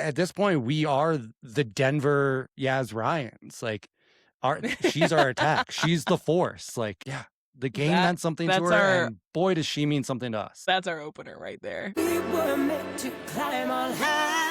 at this point, we are the Denver Yaz Ryans. Like, she's our attack. She's the force. Like, yeah, the game That meant something to that's her, our and boy, does she mean something to us. that's our opener right there. We were meant to climb on high.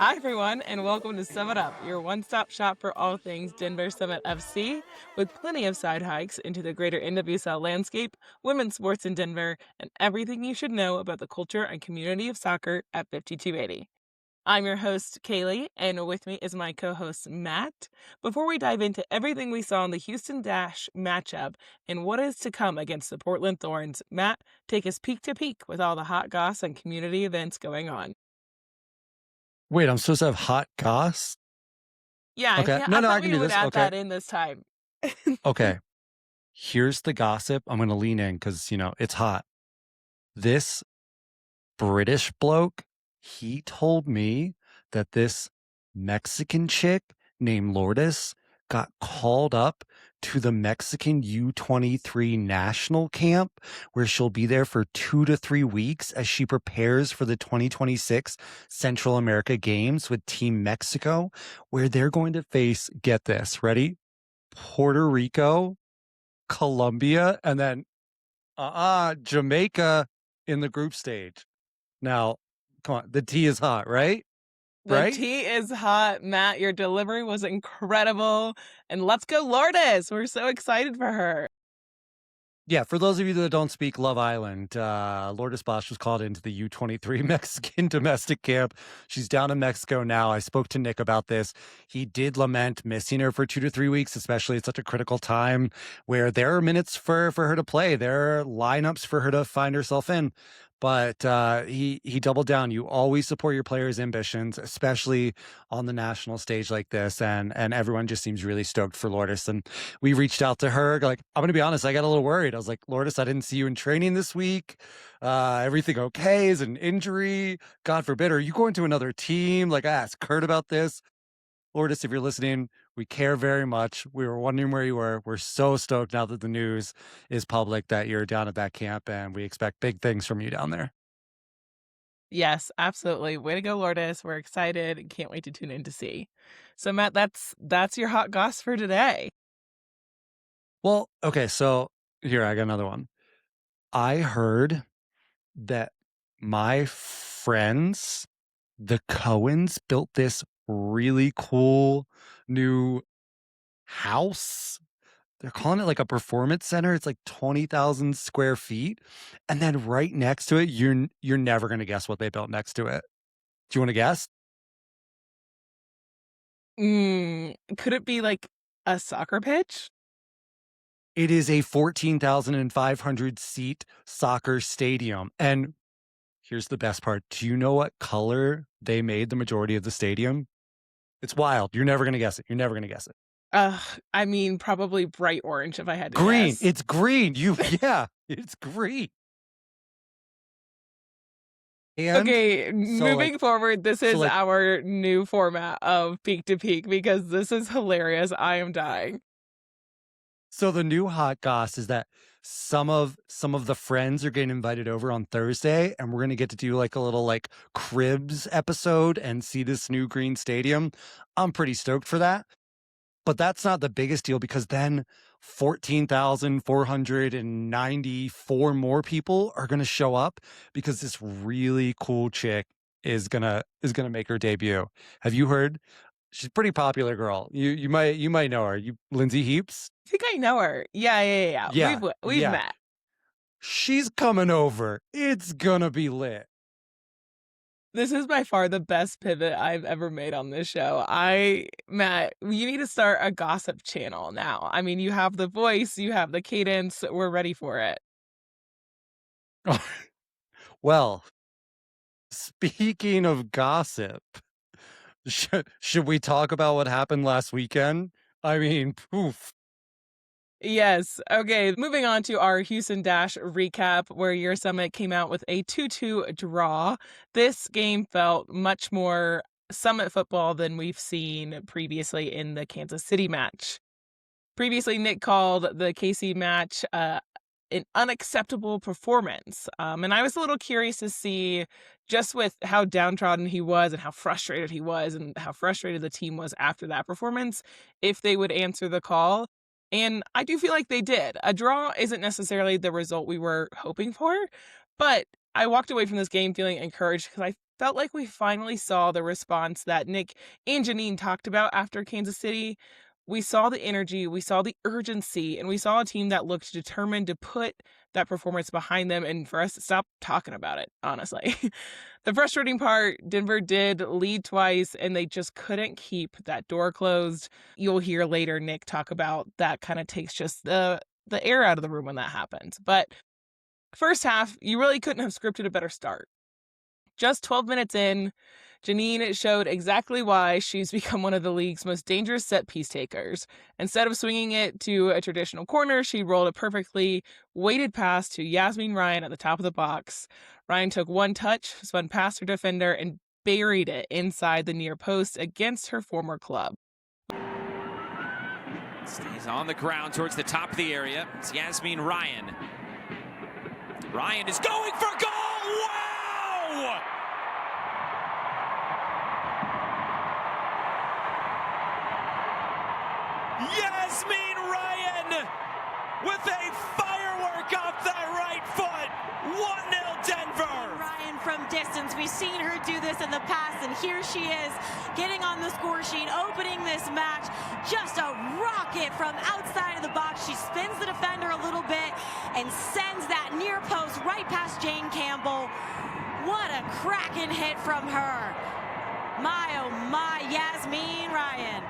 Hi everyone, and welcome to Sum It Up, your one-stop shop for all things Denver Summit FC, with plenty of side hikes into the greater NWSL landscape, women's sports in Denver, and everything you should know about the culture and community of soccer at 5280. I'm your host, Kaylee, and with me is my co-host, Matt. Before we dive into everything we saw in the Houston Dash matchup and what is to come against the Portland Thorns, Matt, take us peak to peak with all the hot goss and community events going on. Wait, I'm supposed to have hot goss? Yeah, Okay. yeah, No, I no, I thought can we do would this. add Okay. that in this time. Okay. Here's the gossip. I'm going to lean in because, it's hot. This British bloke, he told me that this Mexican chick named Lourdes got called up to the Mexican U23 national camp where she'll be there for 2 to 3 weeks as she prepares for the 2026 Central America Games with Team Mexico, where they're going to face, get this, ready? Puerto Rico, Colombia, and then Jamaica in the group stage. Now, come on, the tea is hot, right? The Right? tea is hot, Matt. Your delivery was incredible. And let's go, Lourdes. We're so excited for her. Yeah, for those of you that don't speak Love Island, Lourdes Bosch was called into the U23 Mexican domestic camp. She's down in Mexico now. I spoke to Nick about this. He did lament missing her for 2 to 3 weeks, especially at such a critical time where there are minutes for her to play. There are lineups for her to find herself in. But he doubled down. You always support your players' ambitions, especially on the national stage like this. And everyone just seems really stoked for Lourdes. And we reached out to her. Like, I'm going to be honest, I got a little worried. I was like, Lourdes, I didn't see you in training this week. Everything okay? Is an injury? God forbid. Are you going to another team? Like, I asked Kurt about this. Lourdes, if you're listening, we care very much. We were wondering where you were. We're so stoked now that the news is public that you're down at that camp, and we expect big things from you down there. Yes, absolutely. Way to go, Lourdes. We're excited and can't wait to tune in to see. So, Matt, that's your hot goss for today. Well, okay, so here, I got another one. I heard that my friends, the Cohens, built this really cool new house. They're calling it like a performance center. It's like 20,000 square feet. And then right next to it, you're never going to guess what they built next to it. Do you want to guess? Could it be like a soccer pitch? It is a 14,500 seat soccer stadium. And here's the best part. Do you know what color they made the majority of the stadium? It's wild. You're never going to guess it. You're never going to guess it. I mean, probably bright orange if I had to Green. guess. It's green. Yeah, it's green. And Okay, so, moving forward, this is like- our new format of peak to peak because this is hilarious. I am dying. so the new hot goss is that some of the friends are getting invited over on Thursday, and we're gonna get to do like a little like cribs episode and see this new green stadium. I'm pretty stoked for that. But that's not the biggest deal because then 14,494 more people are going to show up because this really cool chick is going to make her debut. Have you heard? She's a pretty popular girl. You might know her. Lindsay Heaps? I think I know her. Yeah. Yeah, We've yeah. met. She's coming over. It's going to be lit. This is by far the best pivot I've ever made on this show. Matt, you need to start a gossip channel now. I mean, you have the voice, you have the cadence. We're ready for it. Well, speaking of gossip, should we talk about what happened last weekend? I mean, poof. Yes. Okay. Moving on to our Houston Dash recap, where your Summit came out with a 2-2 draw. This game felt much more Summit football than we've seen previously in the Kansas City match. Previously, Nick called the KC match an unacceptable performance. And I was a little curious to see, just with how downtrodden he was and how frustrated he was and how frustrated the team was after that performance, if they would answer the call. And I do feel like they did. A draw isn't necessarily the result we were hoping for, but I walked away from this game feeling encouraged because I felt like we finally saw the response that Nick and Janine talked about after Kansas City. We saw the energy, we saw the urgency, and we saw a team that looked determined to put that performance behind them and for us to stop talking about it, honestly. The frustrating part, Denver did lead twice, and they just couldn't keep that door closed. You'll hear later Nick talk about that kind of takes just the air out of the room when that happens. But first half, you really couldn't have scripted a better start. Just 12 minutes in, Janine showed exactly why she's become one of the league's most dangerous set-piece takers. Instead of swinging it to a traditional corner, she rolled a perfectly weighted pass to Yasmin Ryan at the top of the box. Ryan took one touch, spun past her defender, and buried it inside the near post against her former club. Stays on the ground towards the top of the area. It's Yasmin Ryan. Ryan is going for goal! Wow! Yasmin Ryan with a firework off that right foot. 1-0 Denver. Ryan from distance. We've seen her do this in the past, and here she is getting on the score sheet, opening this match. Just a rocket from outside of the box. She spins the defender a little bit and sends that near post right past Jane Campbell. What a cracking hit from her. My, oh my, Yasmin Ryan.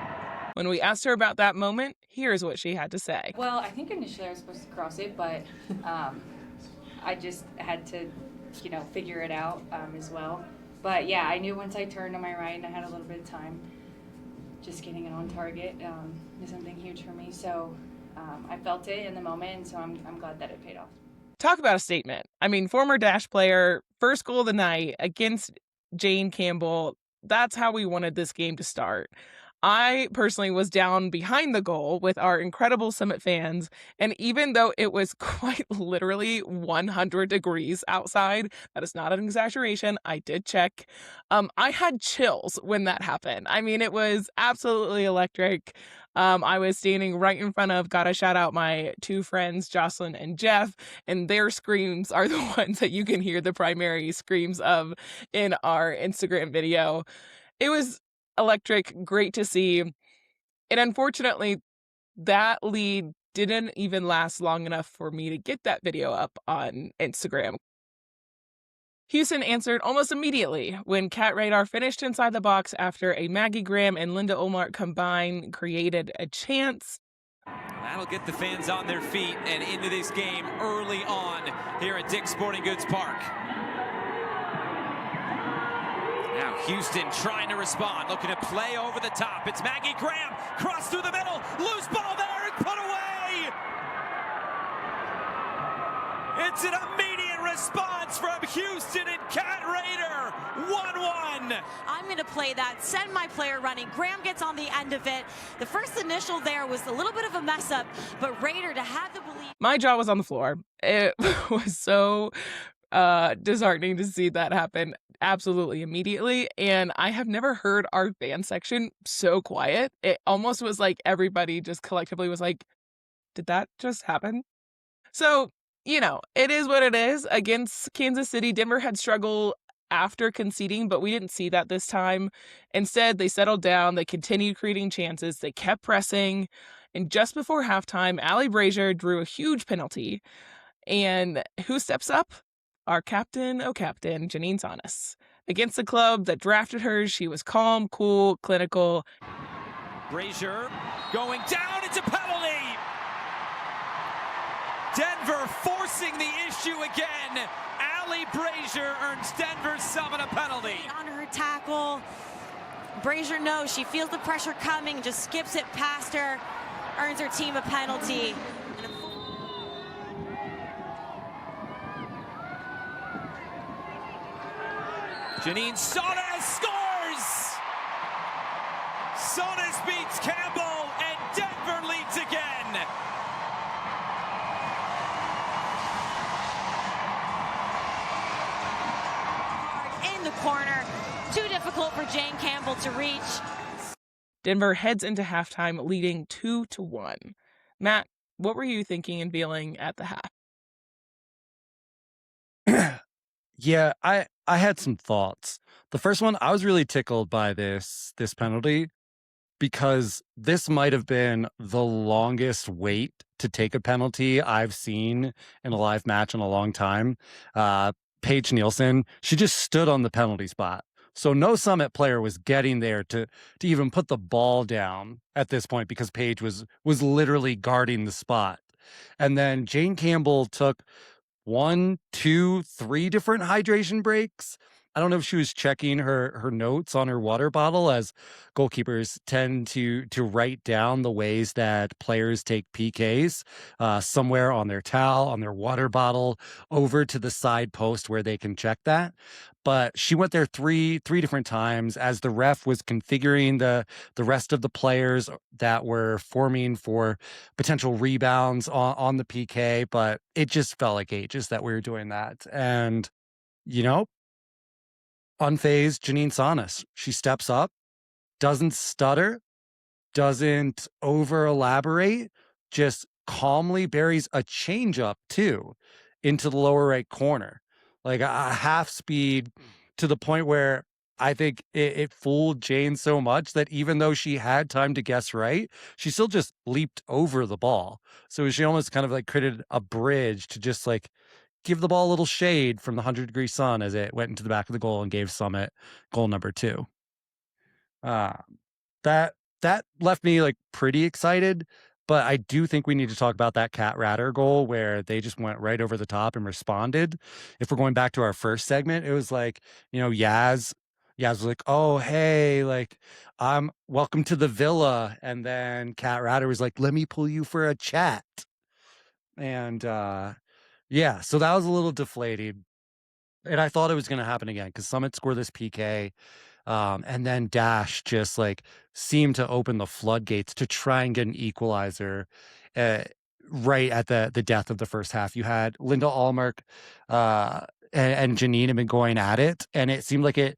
When we asked her about that moment, here's what she had to say. Well, I think initially I was supposed to cross it, but I just had to, figure it out as well. But yeah, I knew once I turned to my right and I had a little bit of time, just getting it on target is something huge for me. So I felt it in the moment, and so I'm glad that it paid off. Talk about a statement. I mean, former Dash player, first goal of the night against Jane Campbell. That's how we wanted this game to start. I personally was down behind the goal with our incredible Summit fans, and even though it was quite literally 100 degrees outside, that is not an exaggeration, I did check, I had chills when that happened. I mean, it was absolutely electric. I was standing right in front of, gotta shout out my two friends, Jocelyn and Jeff, and their screams are the ones that you can hear the primary screams of in our Instagram video. It was electric, great to see. And unfortunately, that lead didn't even last long enough for me to get that video up on Instagram. Houston answered almost immediately when Kat Radar finished inside the box after a Maggie Graham and Linda Olmark combined created a chance. That'll get the fans on their feet and into this game early on here at Dick's Sporting Goods Park. Now Houston trying to respond, looking to play over the top. It's Maggie Graham, cross through the middle, loose ball there and put away! It's an immediate response from Houston and Kat Raider, 1-1. I'm going to play that, send my player running. Graham gets on the end of it. The first initial there was a little bit of a mess up, but Raider to have the belief. My jaw was on the floor. It was so disheartening to see that happen absolutely immediately, and I have never heard our fan section so quiet. It almost was like everybody just collectively was like, did that just happen? So, it is what it is. Against Kansas City, Denver had struggled after conceding, but we didn't see that this time. Instead, they settled down, they continued creating chances, they kept pressing, and just before halftime, Allie Brazier drew a huge penalty. And who steps up? Our captain, Janine Sonis. Against the club that drafted her, she was calm, cool, clinical. Brazier going down, it's a penalty! Denver forcing the issue again. Allie Brazier earns Denver's Summit a penalty. On her tackle, Brazier knows she feels the pressure coming, just skips it past her, earns her team a penalty. Janine Sones scores! Sones beats Campbell, and Denver leads again. In the corner, too difficult for Jane Campbell to reach. Denver heads into halftime leading 2-1. Matt, what were you thinking and feeling at the half? Yeah, I had some thoughts. The first one, I was really tickled by this penalty because this might have been the longest wait to take a penalty I've seen in a live match in a long time. Paige Nielsen, she just stood on the penalty spot. So no Summit player was getting there to even put the ball down at this point because Paige was literally guarding the spot. And then Jane Campbell took 1, 2, 3 different hydration breaks. I don't know if she was checking her notes on her water bottle, as goalkeepers tend to write down the ways that players take PKs somewhere on their towel, on their water bottle, over to the side post where they can check that. But she went there three different times as the ref was configuring the rest of the players that were forming for potential rebounds on the PK. But it just felt like ages that we were doing that. And, you know, unfazed Janine Sones. She steps up, doesn't stutter, doesn't over elaborate, just calmly buries a changeup too into the lower right corner, like a half speed, to the point where I think it fooled Jane so much that even though she had time to guess right, she still just leaped over the ball. So she almost kind of like created a bridge to just like give the ball a little shade from the 100-degree sun as it went into the back of the goal and gave Summit goal number 2. That left me like pretty excited, but I do think we need to talk about that Cat Ratter goal where they just went right over the top and responded. If we're going back to our first segment, it was like, you know, Yaz was like, "Oh, hey, like, I'm welcome to the villa," and then Cat Ratter was like, "Let me pull you for a chat," and yeah, so that was a little deflating. And I thought it was going to happen again because Summit scored this PK. And then Dash just like seemed to open the floodgates to try and get an equalizer right at the death of the first half. You had Linda Allmark and Janine have been going at it, and it seemed like it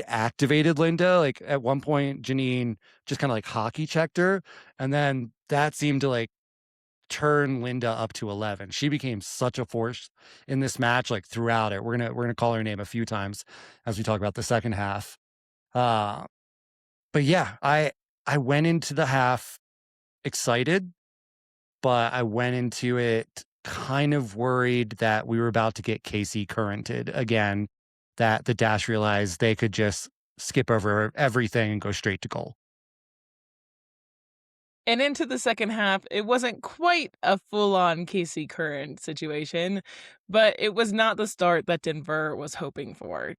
activated Linda. Like at one point, Janine just kind of like hockey checked her, and then that seemed to like turn Linda up to 11. She became such a force in this match, like throughout it. We're gonna call her name a few times as we talk about the second half. But yeah, I went into the half excited, but I went into it kind of worried that we were about to get Casey currented again, that the Dash realized they could just skip over everything and go straight to goal. And into the second half, it wasn't quite a full-on Casey Curran situation, but it was not the start that Denver was hoping for.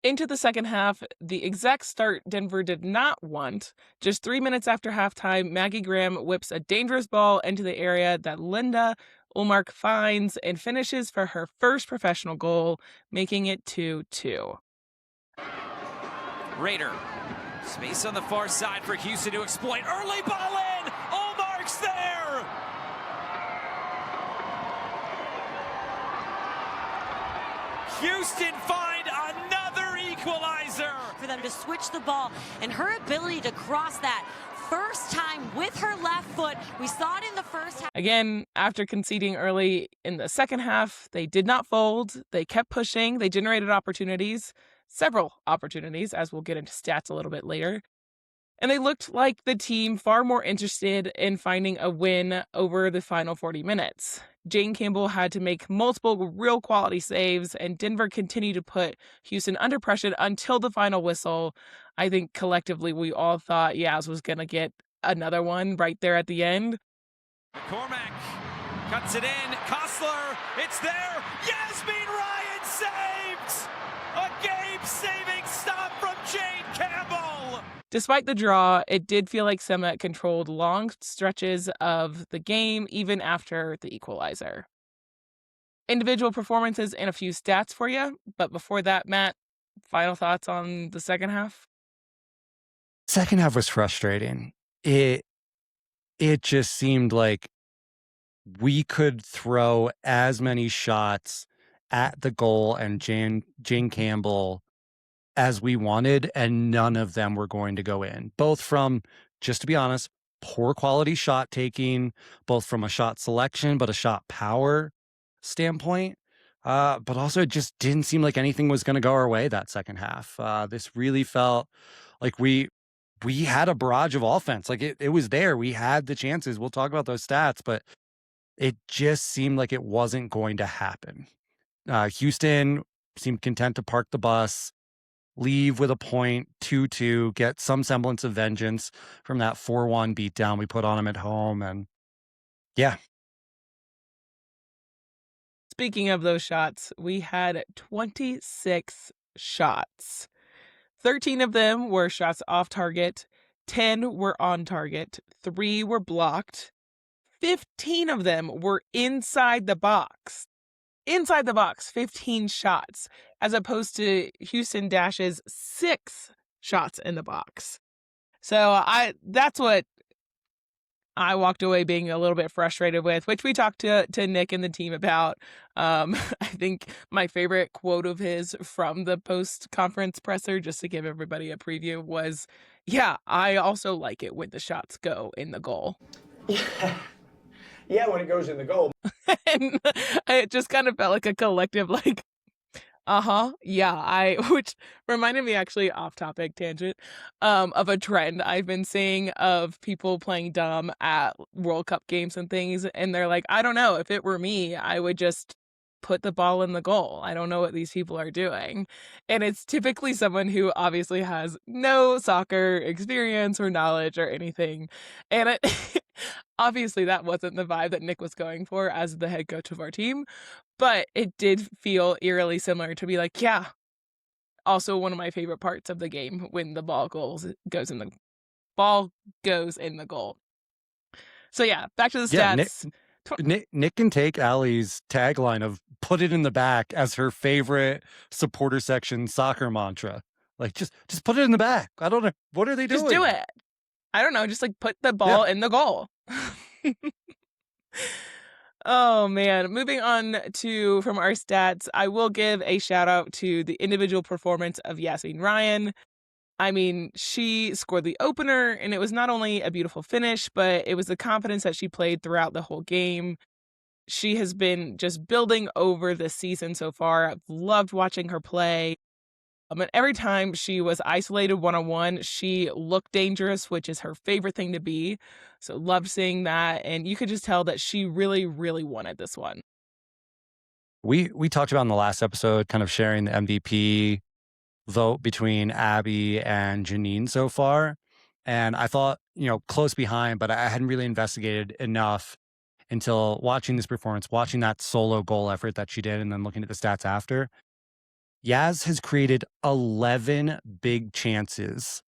Into the second half, the exact start Denver did not want. Just 3 minutes after halftime, Maggie Graham whips a dangerous ball into the area that Linda Ulmark finds and finishes for her first professional goal, making it 2-2. Raider. Space on the far side for Houston to exploit. Early ball in! Ulmark's there! Houston find another equalizer! For them to switch the ball, and her ability to cross that first time with her left foot. We saw it in the first half. Again, after conceding early in the second half, they did not fold. They kept pushing. They generated opportunities, several opportunities, as we'll get into stats a little bit later. And they looked like the team far more interested in finding a win over the final 40 minutes. Jane Campbell had to make multiple real quality saves, and Denver continued to put Houston under pressure until the final whistle. I think collectively we all thought Yaz was going to get another one right there at the end. McCormack cuts it in. Kostler, it's there. Yasmin Ryan saved! A game-saving stop from Jane Campbell! Despite the draw, it did feel like Summit controlled long stretches of the game, even after the equalizer. individual performances and a few stats for you. But before that, Matt, final thoughts on the second half? Second half was frustrating. It just seemed like we could throw as many shots at the goal and Jane Campbell as we wanted, and none of them were going to go in. Both from, just to be honest, poor quality shot taking, both from a shot selection, but a shot power standpoint. But also, it just didn't seem like anything was going to go our way that second half. This really felt like we had a barrage of offense. Like it was there. We had the chances. We'll talk about those stats, but it just seemed like it wasn't going to happen. Houston seemed content to park the bus, leave with a point, 2-2, get some semblance of vengeance from that 4-1 beatdown we put on them at home. And yeah. Speaking of those shots, we had 26 shots. 13 of them were shots off target, 10 were on target, 3 were blocked, 15 of them were inside the box. Inside the box, 15 shots, as opposed to Houston Dash's 6 shots in the box. So that's what I walked away being a little bit frustrated with, which we talked to Nick and the team about. I think my favorite quote of his from the post-conference presser, just to give everybody a preview, was, "Yeah, I also like it when the shots go in the goal." Yeah, when it goes in the goal. And it just kind of felt like a collective, like, yeah, which reminded me, actually, off topic tangent, of a trend I've been seeing of people playing dumb at World Cup games and things. And they're like, I don't know, if it were me, I would just put the ball in the goal. I don't know what these people are doing. And it's typically someone who obviously has no soccer experience or knowledge or anything. And obviously that wasn't the vibe that Nick was going for as the head coach of our team, but it did feel eerily similar to be like, yeah, also one of my favorite parts of the game when the ball goes in the goal. So yeah, back to the stats. Nick can take Allie's tagline of "put it in the back" as her favorite supporter section soccer mantra. Like, just put it in the back. I don't know. What are they doing? Just do it. I don't know. Just like put the ball in the goal. Oh man. Moving on from our stats, I will give a shout out to the individual performance of Yasmin Ryan. I mean, she scored the opener, and it was not only a beautiful finish, but it was the confidence that she played throughout the whole game. She has been just building over this season so far. I've loved watching her play. And every time she was isolated one-on-one, she looked dangerous, which is her favorite thing to be. So loved seeing that. And you could just tell that she really, really wanted this one. We talked about in the last episode, kind of sharing the MVP vote between Abby and Janine so far. And I thought, close behind, but I hadn't really investigated enough until watching this performance, watching that solo goal effort that she did, and then looking at the stats after. Yaz has created 11 big chances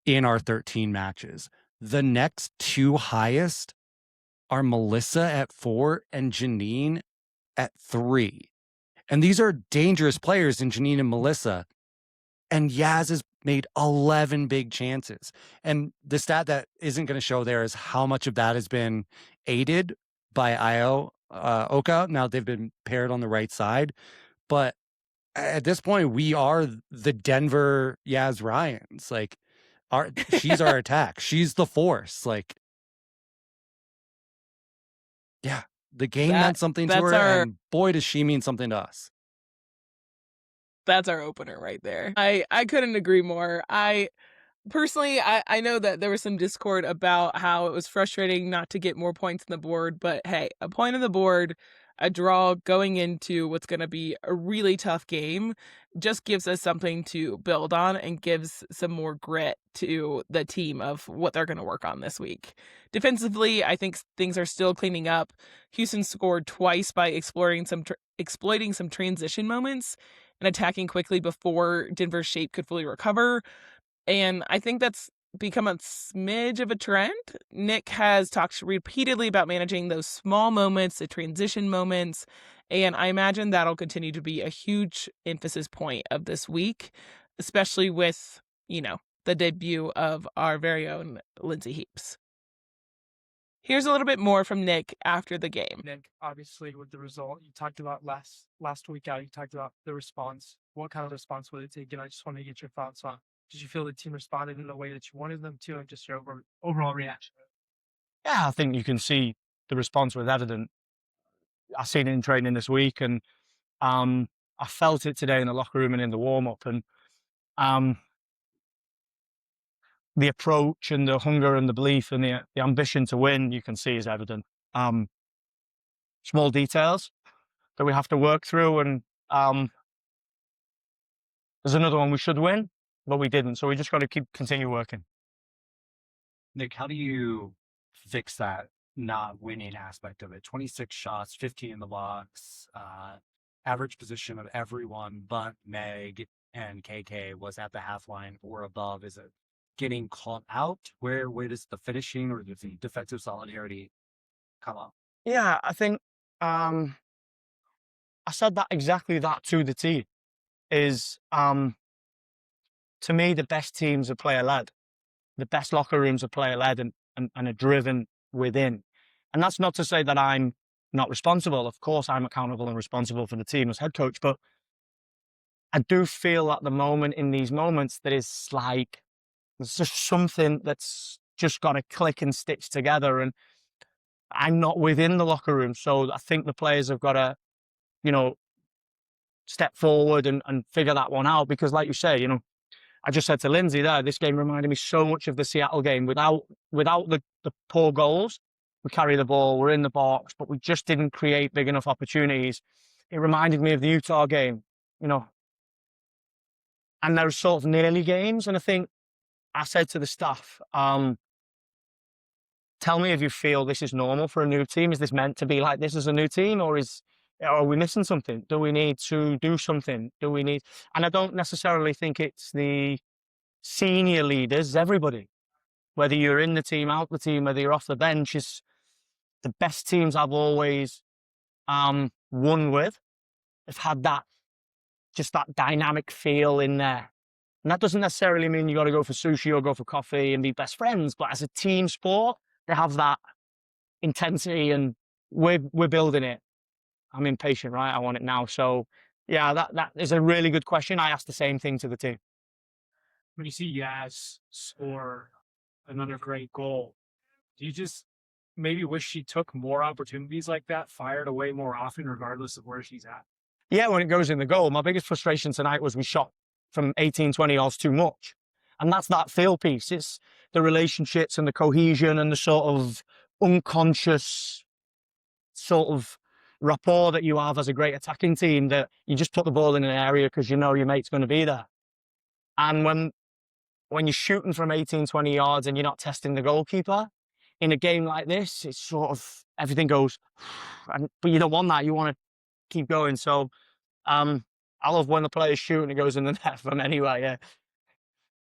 in our 13 matches. The next 2 highest are Melissa at 4 and Janine at 3. And these are dangerous players in Janine and Melissa. And Yaz has made 11 big chances. And the stat that isn't going to show there is how much of that has been aided by Io Oka. Now they've been paired on the right side. But at this point, we are the Denver Yaz Ryans. Like, she's our attack. She's the force. Like, yeah, the game meant something to her, and boy, does she mean something to us. That's our opener right there. I couldn't agree more. Personally, I know that there was some discord about how it was frustrating not to get more points on the board, but hey, a point on the board, a draw going into what's going to be a really tough game, just gives us something to build on and gives some more grit to the team of what they're going to work on this week. Defensively, I think things are still cleaning up. Houston scored twice by exploiting some transition moments and attacking quickly before Denver's shape could fully recover. And I think that's become a smidge of a trend. Nick has talked repeatedly about managing those small moments, the transition moments, and I imagine that'll continue to be a huge emphasis point of this week, especially with, the debut of our very own Lindsay Heaps. Here's a little bit more from Nick after the game. Nick, obviously with the result, you talked about last week out, you talked about the response. What kind of response would it take? And I just want to get your thoughts on, did you feel the team responded in the way that you wanted them to, and just your overall reaction? Yeah, I think you can see the response was evident. I've seen it in training this week, and I felt it today in the locker room and in the warm-up. And the approach and the hunger and the belief and the ambition to win, you can see is evident. Small details that we have to work through, and there's another one we should win, but we didn't. So we just got to continue working. Nick, how do you fix that not winning aspect of it? 26 shots, 15 in the box, average position of everyone but Meg and KK was at the half line or above. Is it getting caught out? Where does the finishing or the defensive solidarity come up? Yeah, I think I said exactly that to the team. Is to me, the best teams are player led. The best locker rooms are player led and are driven within. And that's not to say that I'm not responsible. Of course, I'm accountable and responsible for the team as head coach. But I do feel at the moment, in these moments, that is like there's just something that's just got to click and stitch together. And I'm not within the locker room. So I think the players have got to, step forward and figure that one out. Because like you say, I just said to Lindsay there, this game reminded me so much of the Seattle game. Without the poor goals, we carry the ball, we're in the box, but we just didn't create big enough opportunities. It reminded me of the Utah game, and there's sort of nearly games. And I think I said to the staff, tell me if you feel this is normal for a new team. Is this meant to be like this as a new team, or are we missing something? Do we need to do something? And I don't necessarily think it's the senior leaders, everybody, whether you're in the team, out the team, whether you're off the bench, is the best teams I've always won with have had that dynamic feel in there. And that doesn't necessarily mean you got to go for sushi or go for coffee and be best friends, but as a team sport, they have that intensity, and we're building it. I'm impatient, right? I want it now. So yeah, that is a really good question. I asked the same thing to the team. When you see Yaz score another great goal, do you just maybe wish she took more opportunities like that, fired away more often, regardless of where she's at? Yeah, when it goes in the goal, my biggest frustration tonight was we shot from 18, 20 yards too much. And that's that feel piece. It's the relationships and the cohesion and the sort of unconscious sort of rapport that you have as a great attacking team, that you just put the ball in an area because you know your mate's going to be there. And when you're shooting from 18, 20 yards and you're not testing the goalkeeper, in a game like this, it's sort of, everything goes, but you don't want that. You want to keep going. So I love when the players shoot and it goes in the net from anywhere, yeah.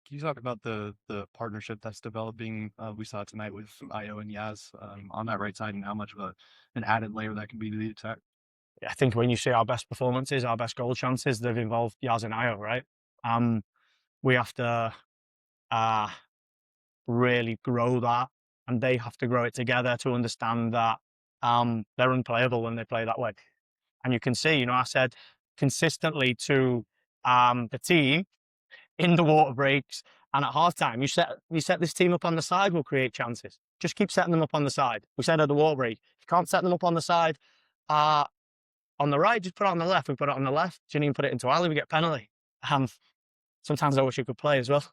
Can you talk about the partnership that's developing? We saw tonight with Io and Yaz on that right side, and how much of an added layer that can be to the attack? I think when you see our best performances, our best goal chances, they've involved Yaz and Io, right? We have to really grow that, and they have to grow it together to understand that they're unplayable when they play that way. And you can see, I said consistently to the team in the water breaks and at halftime, you set this team up on the side, we'll create chances. Just keep setting them up on the side. We said at the water break, if you can't set them up on the side, on the right, just put it on the left. We put it on the left. Didn't even put it into alley, we get penalty. Sometimes I wish you could play as well.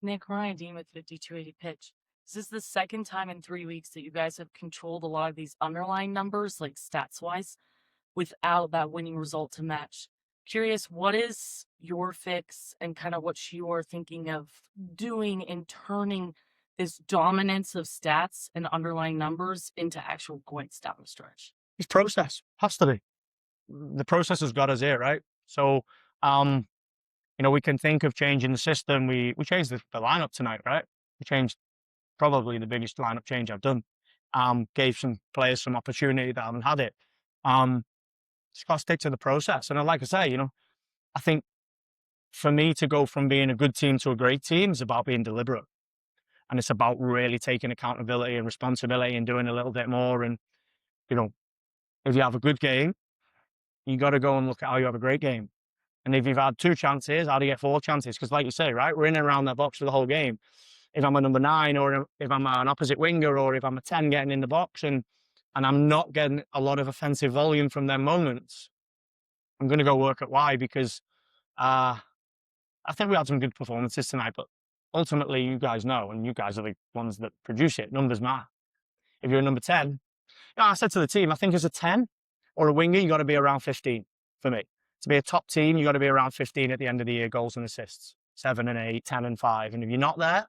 Nick, Ryan Dean with 5280 Pitch. Is this the second time in 3 weeks that you guys have controlled a lot of these underlying numbers, like stats-wise, without that winning result to match? Curious, what is your fix and kind of what you are thinking of doing in turning this dominance of stats and underlying numbers into actual points down the stretch? It's process. Has to be. The process has got us here, right? So You know, we can think of changing the system. We changed the lineup tonight, right? We changed probably the biggest lineup change I've done. Gave some players some opportunity that haven't had it. Just got to stick to the process. And like I say, you know, I think for me to go from being a good team to a great team is about being deliberate. And it's about really taking accountability and responsibility and doing a little bit more. And, you know, if you have a good game, you got to go and look at how you have a great game. And if you've had 2 chances, how do you get 4 chances? Because like you say, right, we're in and around that box for the whole game. If I'm a number 9 or if I'm an opposite winger or if I'm a 10 getting in the box and I'm not getting a lot of offensive volume from them moments, I'm going to go work at why, because I think we had some good performances tonight, but ultimately you guys know, and you guys are the ones that produce it, numbers matter. If you're a number 10, you know, I said to the team, I think as a 10 or a winger, you got to be around 15 for me. To be a top team, you got to be around 15 at the end of the year, goals and assists, 7 and 8, 10 and 5. And if you're not there,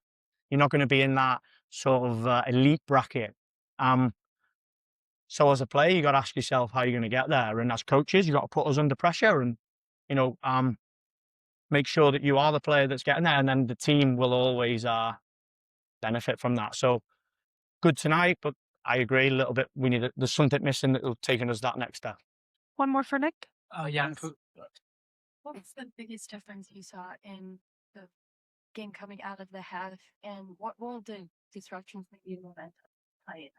you're not going to be in that sort of elite bracket. So as a player, you got to ask yourself how you're going to get there. And as coaches, you got to put us under pressure and, you know, make sure that you are the player that's getting there. And then the team will always benefit from that. So good tonight, but I agree a little bit. There's something missing that will take us that next step. One more for Nick. Yeah. What was the biggest difference you saw in the game coming out of the half, and what will the disruptions maybe in momentum play in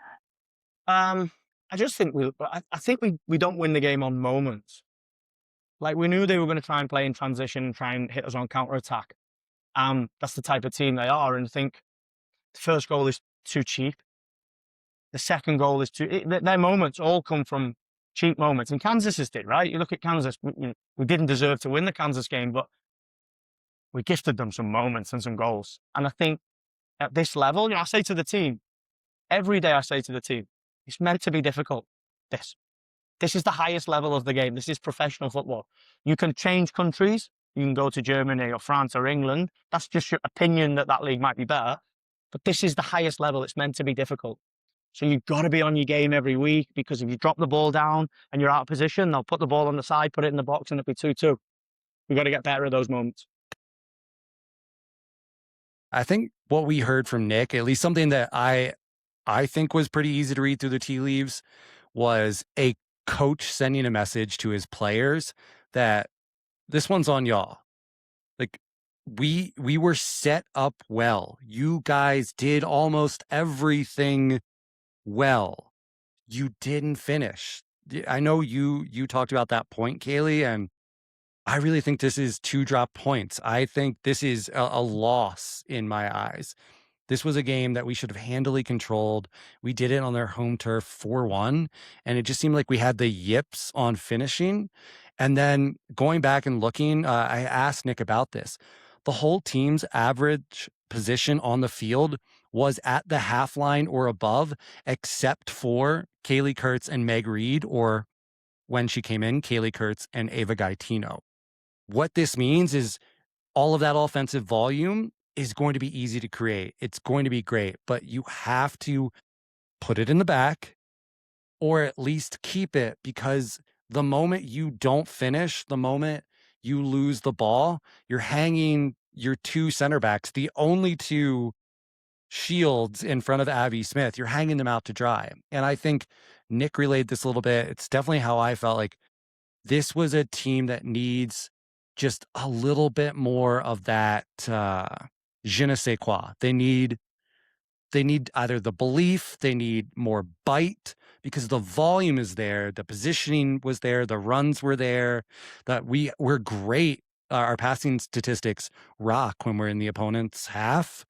that? I just think I think we don't win the game on moments. Like we knew they were going to try and play in transition and try and hit us on counter attack. That's the type of team they are, and I think the first goal is too cheap. The second goal is their moments all come from cheap moments. And Kansas's did, right? You look at Kansas, we didn't deserve to win the Kansas game, but we gifted them some moments and some goals. And I think at this level, you know, I say to the team, every day I say to the team, it's meant to be difficult. This is the highest level of the game. This is professional football. You can change countries. You can go to Germany or France or England. That's just your opinion that league might be better. But this is the highest level. It's meant to be difficult. So you've got to be on your game every week, because if you drop the ball down and you're out of position, they'll put the ball on the side, put it in the box, and it'll be 2-2. We've got to get better at those moments. I think what we heard from Nick, at least something that I think was pretty easy to read through the tea leaves, was a coach sending a message to his players that this one's on y'all. Like we were set up well. You guys did almost everything well. You didn't finish. I know you talked about that point, Kaylee, and I really think this is 2 drop points. I think this is a loss in my eyes. This was a game that we should have handily controlled. We did it on their home turf 4-1, and it just seemed like we had the yips on finishing. And then going back and looking, I asked Nick about this. The whole team's average position on the field was at the half line or above, except for Kaylee Kurtz and Meg Reed, or when she came in, Kaylee Kurtz and Ava Gaetino. What this means is all of that offensive volume is going to be easy to create. It's going to be great, but you have to put it in the back or at least keep it, because the moment you don't finish, the moment you lose the ball, you're hanging your 2 center backs, the only 2 shields in front of Abby Smith, you're hanging them out to dry. And I think Nick relayed this a little bit. It's definitely how I felt. Like this was a team that needs just a little bit more of that je ne sais quoi. They need either the belief, they need more bite, because the volume is there, the positioning was there, the runs were there, that we're great. Our passing statistics rock when we're in the opponent's half,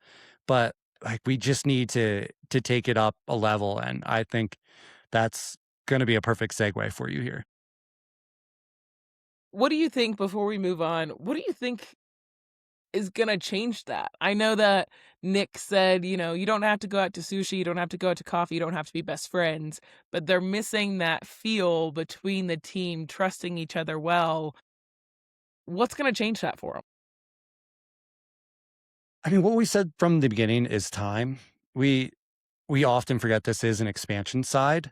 but like we just need to take it up a level, and I think that's going to be a perfect segue for you here. What do you think, before we move on, what do you think is going to change that? I know that Nick said, you know, you don't have to go out to sushi, you don't have to go out to coffee, you don't have to be best friends, but they're missing that feel between the team, trusting each other well. What's going to change that for them? I mean, what we said from the beginning is time. We often forget this is an expansion side,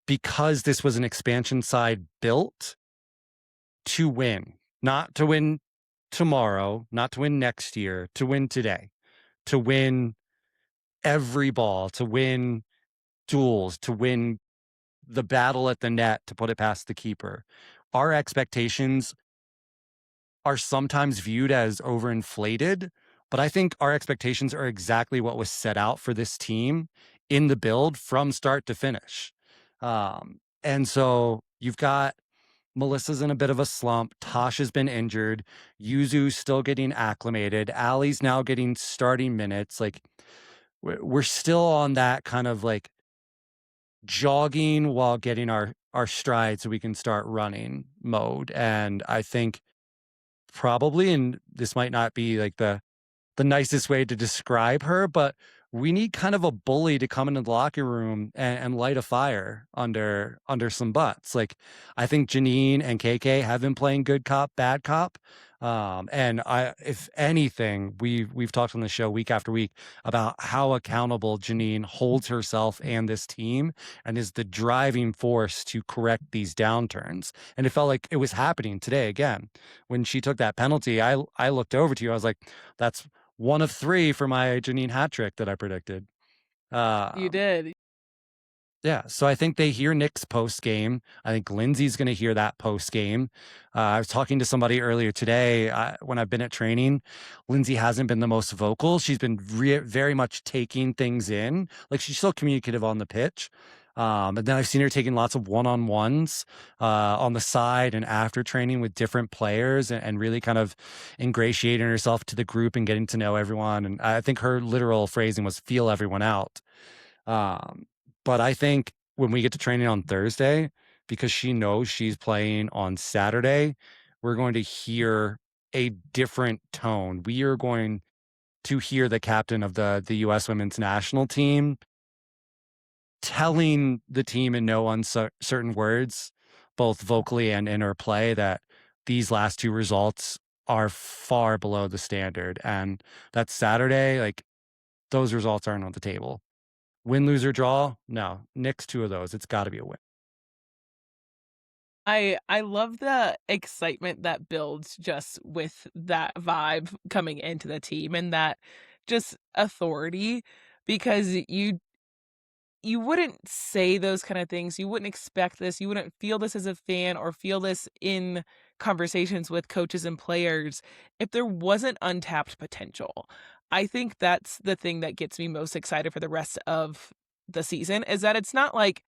because this was an expansion side built to win, not to win tomorrow, not to win next year, to win today, to win every ball, to win duels, to win the battle at the net, to put it past the keeper. Our expectations are sometimes viewed as overinflated, but I think our expectations are exactly what was set out for this team in the build from start to finish. And so you've got Melissa's in a bit of a slump. Tosh has been injured. Yuzu's still getting acclimated. Allie's now getting starting minutes. Like we're still on that kind of like jogging while getting our stride so we can start running mode. And I think probably, and this might not be like the nicest way to describe her, but we need kind of a bully to come into the locker room and light a fire under some butts. Like I think Janine and KK have been playing good cop, bad cop. And if anything, we've talked on the show week after week about how accountable Janine holds herself and this team and is the driving force to correct these downturns. And it felt like it was happening today again. When she took that penalty, I looked over to you. I was like, that's one of 3 for my Janine hat trick that I predicted. You did. Yeah, so I think they hear Nick's post game. I think Lindsay's going to hear that post game. I was talking to somebody earlier today when I've been at training. Lindsay hasn't been the most vocal. She's been very much taking things in. Like she's still communicative on the pitch. And then I've seen her taking lots of one-on-ones on the side and after training with different players and really kind of ingratiating herself to the group and getting to know everyone. And I think her literal phrasing was feel everyone out. But I think when we get to training on Thursday, because she knows she's playing on Saturday, we're going to hear a different tone. We are going to hear the captain of the U.S. women's national team telling the team in no uncertain words, both vocally and in her play, that these last 2 results are far below the standard. And that's Saturday. Like those results aren't on the table. Win, lose, or draw? No. Nick's 2 of those. It's got to be a win. I love the excitement that builds just with that vibe coming into the team and that just authority, because you wouldn't say those kind of things. You wouldn't expect this. You wouldn't feel this as a fan or feel this in conversations with coaches and players if there wasn't untapped potential. I think that's the thing that gets me most excited for the rest of the season, is that it's not like,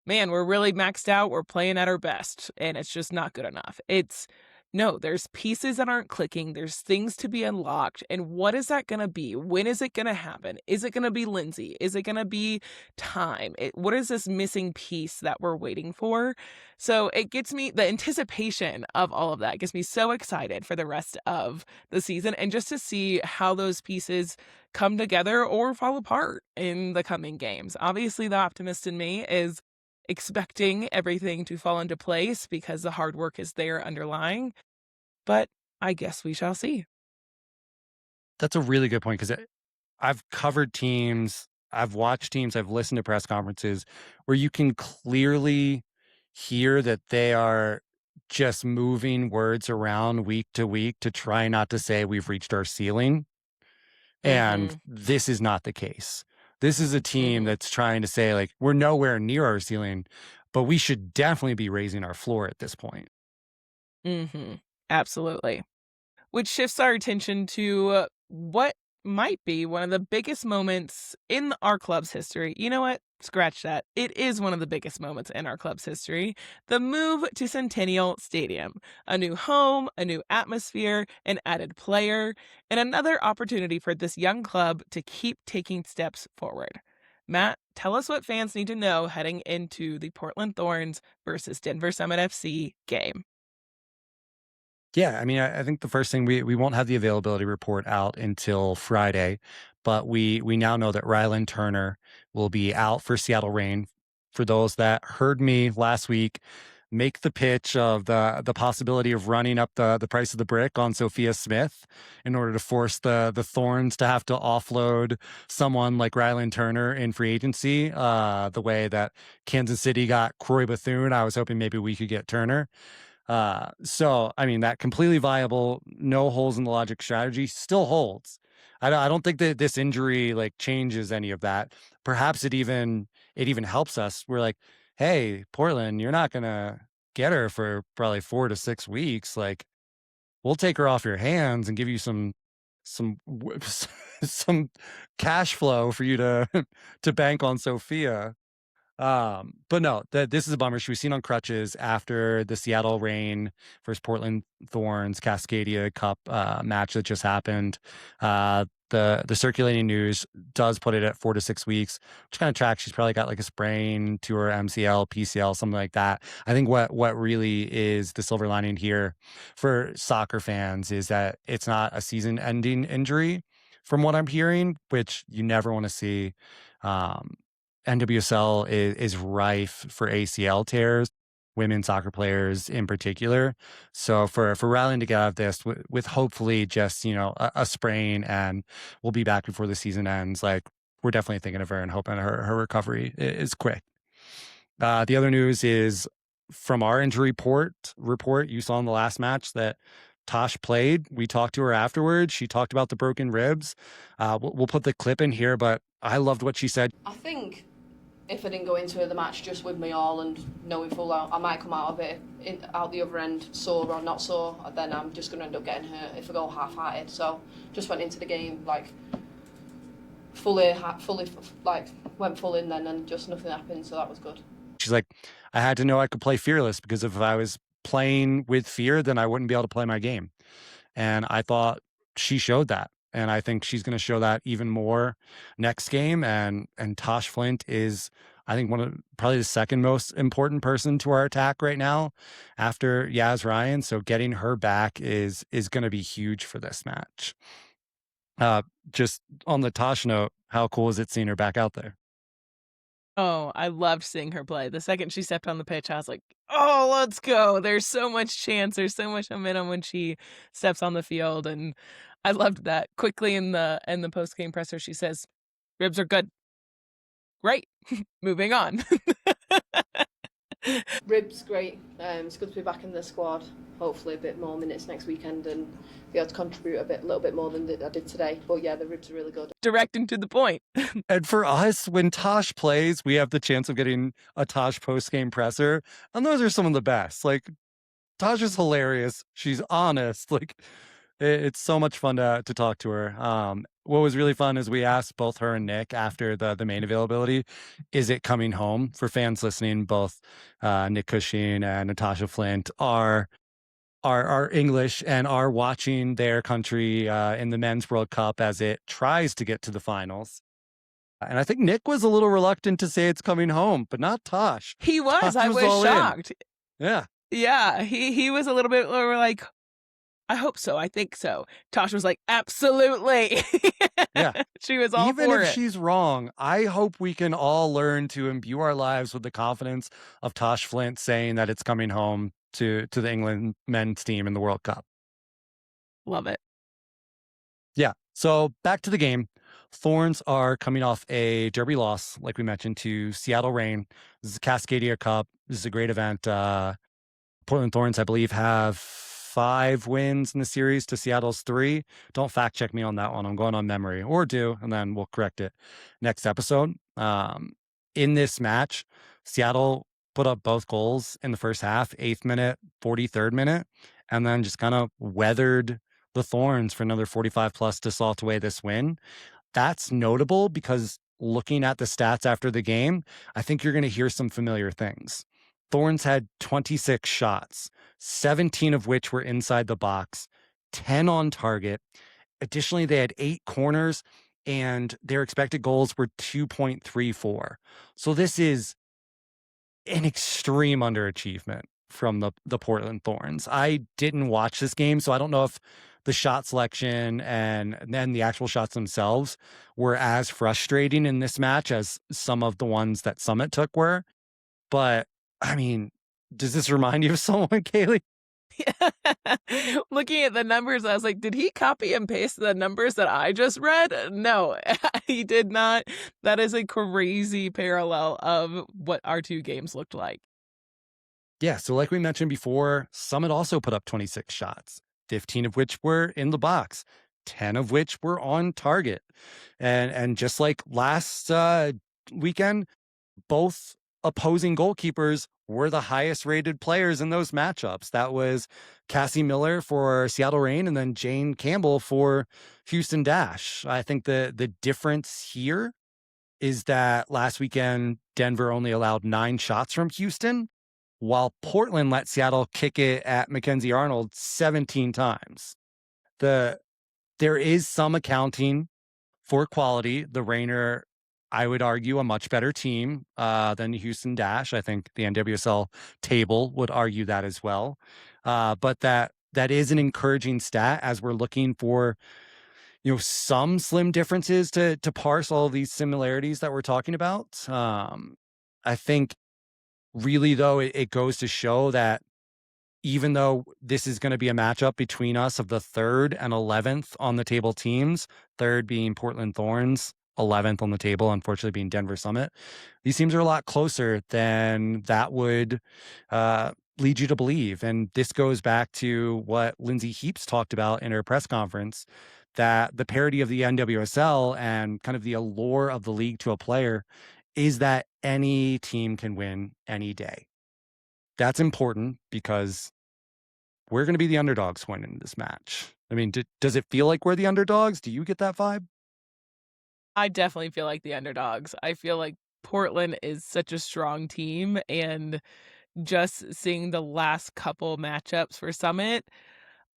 man, we're really maxed out, we're playing at our best, and it's just not good enough. It's no, there's pieces that aren't clicking, there's things to be unlocked, and what is that gonna be? When is it gonna happen? Is it gonna be Lindsay? Is it gonna be time? What is this missing piece that we're waiting for? So it gets me, the anticipation of all of that gets me so excited for the rest of the season, and just to see how those pieces come together or fall apart in the coming games. Obviously, the optimist in me is expecting everything to fall into place because the hard work is there underlying. But I guess we shall see. That's a really good point because I've covered teams, I've watched teams, I've listened to press conferences where you can clearly hear that they are just moving words around week to week to try not to say we've reached our ceiling. And this is not the case. This is a team that's trying to say, like, we're nowhere near our ceiling, but we should definitely be raising our floor at this point. Absolutely. Which shifts our attention to what might be one of the biggest moments in our club's history. You know what? Scratch that. It is one of the biggest moments in our club's history. The move to Centennial Stadium. A new home, a new atmosphere, an added player, and another opportunity for this young club to keep taking steps forward. Matt, tell us what fans need to know heading into the Portland Thorns versus Denver Summit FC game. Yeah, I mean, I think the first thing we won't have the availability report out until Friday, but we now know that Rylan Turner will be out for Seattle Reign. For those that heard me last week make the pitch of the possibility of running up the price of the brick on Sophia Smith in order to force the Thorns to have to offload someone like Rylan Turner in free agency, the way that Kansas City got Croy Bethune, I was hoping maybe we could get Turner. So, I mean, that completely viable, no holes in the logic strategy still holds. I don't think that this injury like changes any of that. Perhaps it even helps us. We're like, hey, Portland, you're not gonna get her for probably 4 to 6 weeks. Like, we'll take her off your hands and give you some some cash flow for you to to bank on Sophia. But no, this is a bummer. She was seen on crutches after the Seattle Reign versus Portland Thorns Cascadia Cup match that just happened. The circulating news does put it at 4 to 6 weeks, which kind of tracks. She's probably got like a sprain to her MCL, PCL, something like that. I think what really is the silver lining here for soccer fans is that it's not a season-ending injury, from what I'm hearing, which you never want to see. NWSL is rife for ACL tears, women soccer players in particular. So for rallying to get out of this with hopefully just, a sprain and we'll be back before the season ends, like we're definitely thinking of her and hoping her recovery is quick. The other news is from our injury report you saw in the last match that Tosh played. We talked to her afterwards. She talked about the broken ribs. We'll put the clip in here, but I loved what she said. I think if I didn't go into the match just with me all and knowing full out, I might come out of it out the other end sore or not sore, and then I'm just going to end up getting hurt if I go half-hearted. So just went into the game like fully like went full in then, and just nothing happened, so that was good. She's like, I had to know I could play fearless, because if I was playing with fear, then I wouldn't be able to play my game. And I thought she showed that. And I think she's going to show that even more next game. And Tosh Flint is, I think, probably the second most important person to our attack right now after Yaz Ryan. So getting her back is going to be huge for this match. Just on the Tosh note, how cool is it seeing her back out there? Oh, I loved seeing her play. The second she stepped on the pitch, I was like, oh, let's go. There's so much chance. There's so much momentum when she steps on the field. And I loved that. Quickly in the post-game presser, she says, ribs are good. Great. Moving on. Ribs, great. It's good to be back in the squad. Hopefully a bit more minutes next weekend and be able to contribute a little bit more than I did today. But yeah, the ribs are really good. Direct and to the point. And for us, when Tosh plays, we have the chance of getting a Tosh post-game presser. And those are some of the best. Like, Tosh is hilarious. She's honest. Like, it's so much fun to talk to her. What was really fun is we asked both her and Nick after the main availability, is it coming home? For fans listening, both Nick Cushing and Natasha Flint are English and are watching their country in the Men's World Cup as it tries to get to the finals. And I think Nick was a little reluctant to say it's coming home, but not Tosh. He was. Tosh I was shocked. Yeah. Yeah. He was a little bit like, I hope so. I think so. Tosh was like, absolutely. Yeah. She was all Even for if it. she's wrong, I hope we can all learn to imbue our lives with the confidence of Tosh Flint saying that it's coming home to the England men's team in the World Cup. Love it. Yeah. So back to the game. Thorns are coming off a derby loss, like we mentioned, to Seattle Reign. This is a Cascadia Cup. This is a great event. Portland Thorns, I believe, have 5 wins in the series to Seattle's 3. Don't fact check me on that one. I'm going on memory, or do, and then we'll correct it next episode. In this match, Seattle put up both goals in the first half, 8th minute, 43rd minute, and then just kind of weathered the Thorns for another 45 plus to salt away this win. That's notable because looking at the stats after the game, I think you're going to hear some familiar things. Thorns had 26 shots, 17 of which were inside the box, 10 on target. Additionally, they had 8 corners, and their expected goals were 2.34. So this is an extreme underachievement from the Portland Thorns. I didn't watch this game, so I don't know if the shot selection and then the actual shots themselves were as frustrating in this match as some of the ones that Summit took were. But, I mean, does this remind you of someone, Kaylee? Looking at the numbers, I was like, did he copy and paste the numbers that I just read? No, he did not. That is a crazy parallel of what our 2 games looked like. Yeah, so like we mentioned before, Summit also put up 26 shots, 15 of which were in the box, 10 of which were on target. And just like last weekend, both opposing goalkeepers were the highest rated players in those matchups. That was Cassie Miller for Seattle Reign and then Jane Campbell for Houston Dash. I think the difference here is that last weekend, Denver only allowed 9 shots from Houston, while Portland let Seattle kick it at Mackenzie Arnold 17 times. There is some accounting for quality. The Rainer, I would argue, a much better team than the Houston Dash. I think the NWSL table would argue that as well. But that is an encouraging stat as we're looking for some slim differences to parse all of these similarities that we're talking about. I think really, though, it goes to show that even though this is going to be a matchup between us of the 3rd and 11th on the table teams, 3rd being Portland Thorns, 11th on the table, unfortunately being Denver Summit, these teams are a lot closer than that would lead you to believe. And this goes back to what Lindsay Heaps talked about in her press conference, that the parity of the NWSL and kind of the allure of the league to a player is that any team can win any day. That's important because we're going to be the underdogs winning this match. I mean, does it feel like we're the underdogs? Do you get that vibe? I definitely feel like the underdogs. I feel like Portland is such a strong team, and just seeing the last couple matchups for Summit,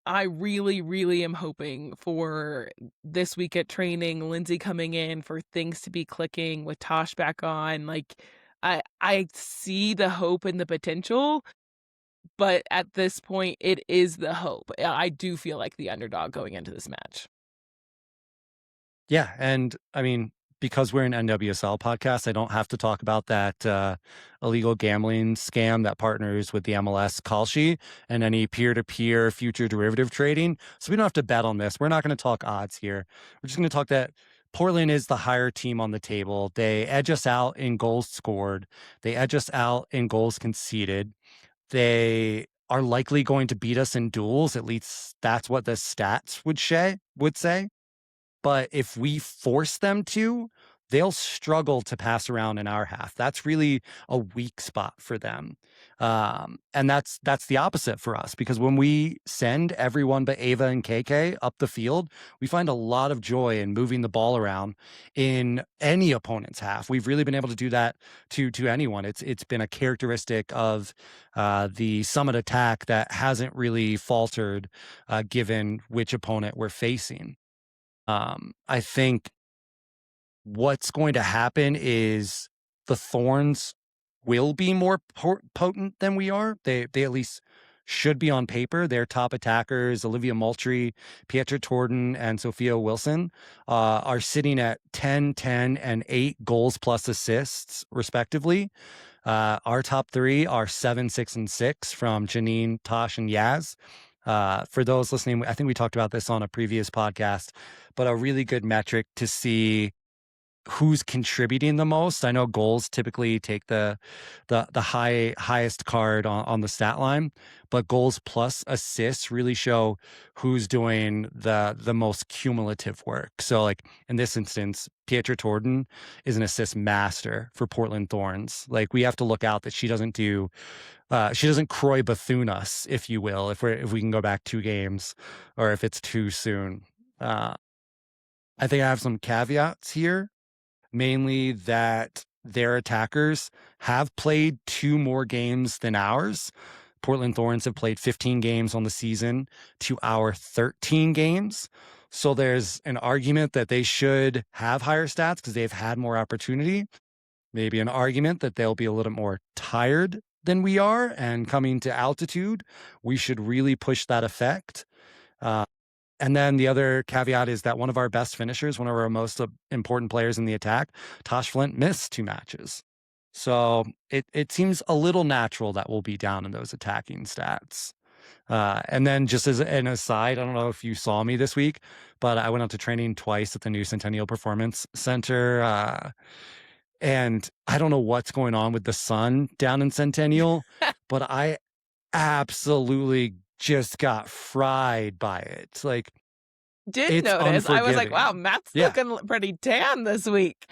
I really, really am hoping for this week at training, Lindsay coming in, for things to be clicking with Tosh back on. Like, I see the hope and the potential, but at this point, it is the hope. I do feel like the underdog going into this match. Yeah, and I mean, because we're an NWSL podcast, I don't have to talk about that illegal gambling scam that partners with the MLS Kalshi and any peer-to-peer future derivative trading. So we don't have to bet on this. We're not going to talk odds here. We're just going to talk that Portland is the higher team on the table. They edge us out in goals scored. They edge us out in goals conceded. They are likely going to beat us in duels. At least that's what the stats would say. But if we force them to, they'll struggle to pass around in our half. That's really a weak spot for them. And that's the opposite for us, because when we send everyone but Ava and KK up the field, we find a lot of joy in moving the ball around in any opponent's half. We've really been able to do that to anyone. It's been a characteristic of the Summit attack that hasn't really faltered given which opponent we're facing. I think what's going to happen is the Thorns will be more potent than we are. They at least should be on paper. Their top attackers, Olivia Moultrie, Pietra Torden, and Sophia Wilson, are sitting at 10, 10, and 8 goals plus assists, respectively. Our top 3 are 7, 6, and 6 from Janine, Tosh, and Yaz. For those listening, I think we talked about this on a previous podcast, but a really good metric to see who's contributing the most. I know goals typically take the highest card on the stat line, but goals plus assists really show who's doing the most cumulative work. So like in this instance, Pietra Torden is an assist master for Portland Thorns. Like we have to look out that she doesn't Croy Bethune us, if you will, if we can go back 2 games or if it's too soon. I think I have some caveats here, mainly that their attackers have played 2 more games than ours. Portland Thorns have played 15 games on the season to our 13 games. So there's an argument that they should have higher stats because they've had more opportunity. Maybe an argument that they'll be a little more tired than we are, and coming to altitude, we should really push that effect. And then the other caveat is that one of our best finishers, one of our most important players in the attack, Tosh Flint, missed 2 matches. So it seems a little natural that we'll be down in those attacking stats. And then just as an aside, I don't know if you saw me this week, but I went out to training twice at the new Centennial Performance Center. And I don't know what's going on with the sun down in Centennial, but I absolutely just got fried by it. Like, Did it's notice. I was like, wow, unforgiving. Matt's Yeah. looking pretty tan this week.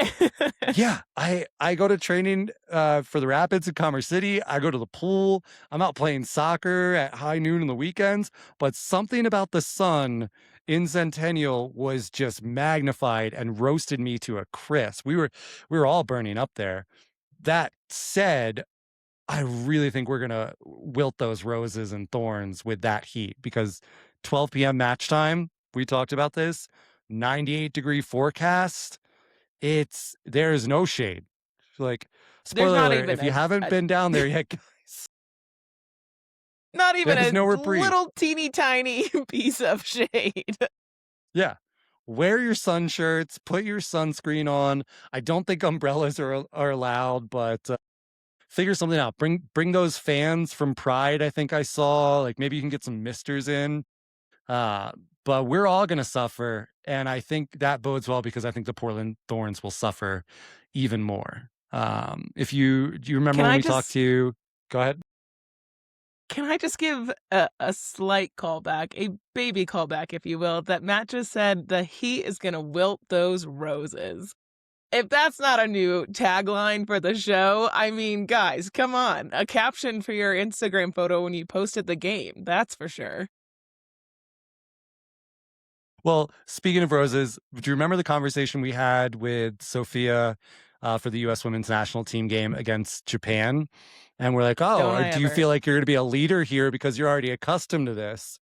Yeah, I go to training for the Rapids in Commerce City. I go to the pool. I'm out playing soccer at high noon on the weekends. But something about the sun in Centennial was just magnified and roasted me to a crisp. We were all burning up there. That said, I really think we're gonna wilt those roses and thorns with that heat because 12 p.m. match time. We talked about this. 98-degree forecast. There's no shade. Like, There's spoiler not alert, even if you haven't been down there yet, guys, not even there's a no reprieve. little teeny tiny piece of shade. Yeah. Wear your sun shirts, put your sunscreen on. I don't think umbrellas are allowed, but figure something out. Bring those fans from Pride, I think I saw. Like, maybe you can get some misters in. But we're all going to suffer. And I think that bodes well because I think the Portland Thorns will suffer even more. Do you remember when we talked to, go ahead. Can I just give a slight callback, a baby callback, if you will, that Matt just said the heat is going to wilt those roses. If that's not a new tagline for the show, I mean, guys, come on. A caption for your Instagram photo when you posted the game. That's for sure. Well, speaking of roses, do you remember the conversation we had with Sophia for the U.S. women's national team game against Japan? And we're like, do you feel like you're going to be a leader here because you're already accustomed to this?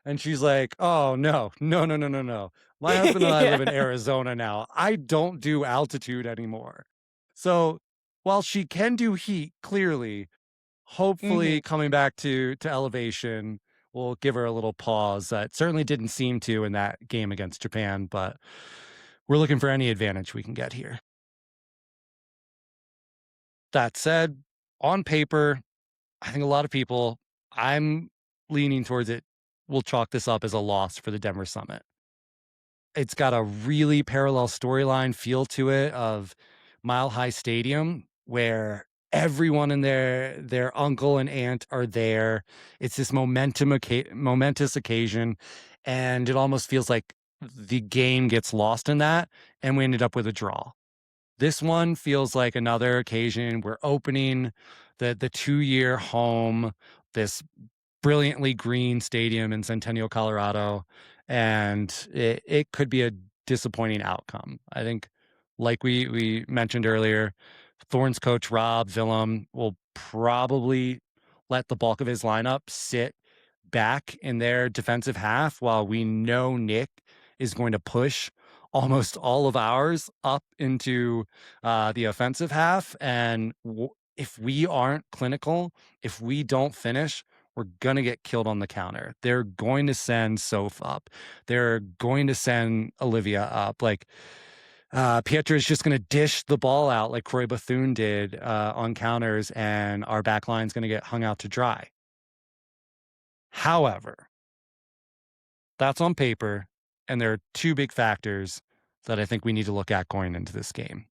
And she's like, oh, no. My husband and I live in Arizona now. I don't do altitude anymore. So while she can do heat, clearly, hopefully coming back to elevation will give her a little pause. It certainly didn't seem to in that game against Japan, but we're looking for any advantage we can get here. That said, on paper, I think a lot of people, I'm leaning towards it, will chalk this up as a loss for the Denver Summit. It's got a really parallel storyline feel to it of Mile High Stadium, where everyone and their uncle and aunt are there. It's this momentous occasion, and it almost feels like the game gets lost in that, and we ended up with a draw. This one feels like another occasion. We're opening the 2-year home, this brilliantly green stadium in Centennial, Colorado, and it could be a disappointing outcome. I think, like we mentioned earlier, Thorns coach Rob Villum will probably let the bulk of his lineup sit back in their defensive half while we know Nick is going to push almost all of ours up into the offensive half. And if we aren't clinical, if we don't finish, we're going to get killed on the counter. They're going to send Soph up. They're going to send Olivia up. Like, Pietra is just going to dish the ball out like Croy Bethune did on counters, and our back line's going to get hung out to dry. However, that's on paper, and there are two big factors that I think we need to look at going into this game.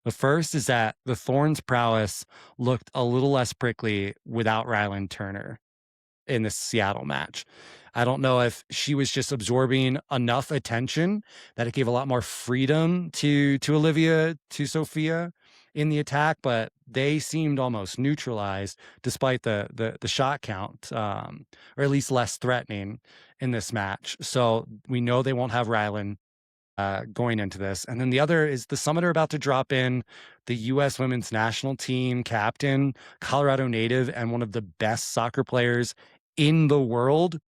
The first is that the Thorns' prowess looked a little less prickly without Ryland Turner in the Seattle match. I don't know if she was just absorbing enough attention that it gave a lot more freedom to Olivia, to Sophia in the attack, but they seemed almost neutralized despite the shot count, or at least less threatening in this match. So we know they won't have Ryland going into this. And then the other is the Summit are about to drop in the U.S. women's national team captain, Colorado native, and one of the best soccer players in the world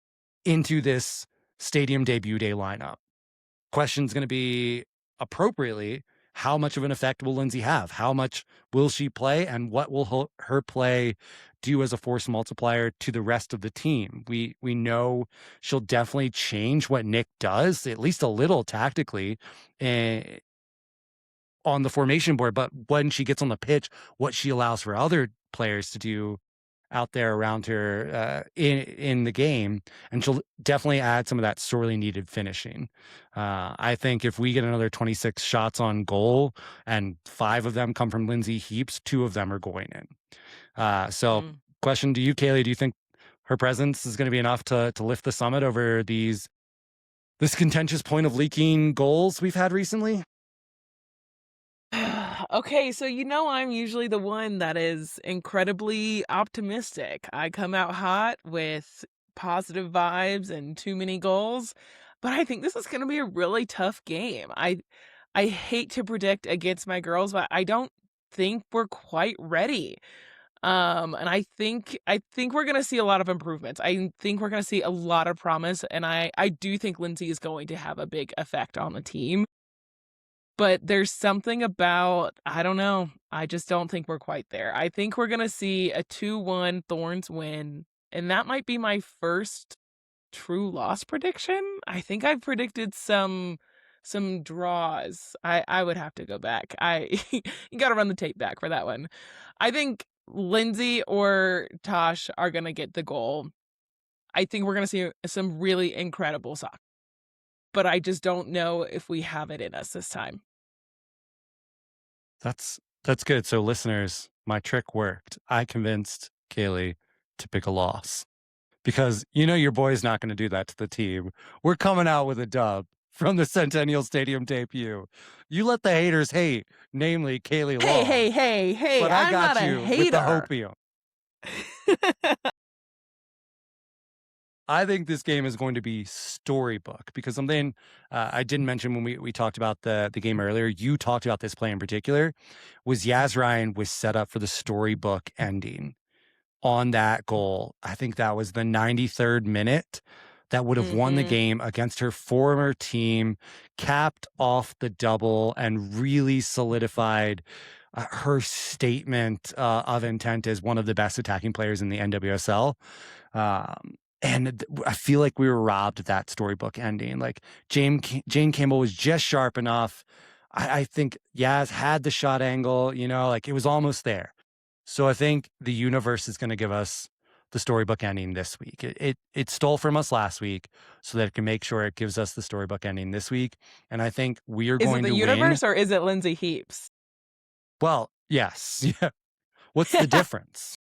into this stadium debut day lineup. Question's going to be, appropriately, how much of an effect will Lindsay have? How much will she play? And what will her play do as a force multiplier to the rest of the team? We know she'll definitely change what Nick does, at least a little tactically, on the formation board. But when she gets on the pitch, what she allows for other players to do out there around her in the game, and she'll definitely add some of that sorely needed finishing. I think if we get another 26 shots on goal and 5 of them come from Lindsay Heaps, 2 of them are going in. So question to you, Kaylee, do you think her presence is going to be enough to lift the Summit over this contentious point of leaking goals we've had recently? Okay, so I'm usually the one that is incredibly optimistic. I come out hot with positive vibes and too many goals, but I think this is going to be a really tough game. I hate to predict against my girls, but I don't think we're quite ready. And I think we're going to see a lot of improvements. I think we're going to see a lot of promise, and I do think Lindsay is going to have a big effect on the team. But there's something about, I don't know, I just don't think we're quite there. I think we're going to see a 2-1 Thorns win, and that might be my first true loss prediction. I think I've predicted some draws. I would have to go back. You got to run the tape back for that one. I think Lindsay or Tosh are going to get the goal. I think we're going to see some really incredible soccer, but I just don't know if we have it in us this time. That's good. So listeners, my trick worked. I convinced Kaylee to pick a loss because your boy's not going to do that to the team. We're coming out with a dub from the Centennial Stadium debut. You let the haters hate, namely Kaylee Long. Hey, but I I'm got not you a hater. with the hopium. I think this game is going to be storybook because something I didn't mention when we talked about the game earlier, you talked about this play in particular, was Yaz Ryan was set up for the storybook ending on that goal. I think that was the 93rd minute that would have won the game against her former team, capped off the double, and really solidified her statement of intent as one of the best attacking players in the NWSL. And I feel like we were robbed of that storybook ending. Like Jane Campbell was just sharp enough. I think Yaz had the shot angle, like it was almost there. So I think the universe is going to give us the storybook ending this week. It stole from us last week so that it can make sure it gives us the storybook ending this week. And I think we are going to win. Is it the universe or is it Lindsay Heaps? Well, yes. Yeah. What's the difference?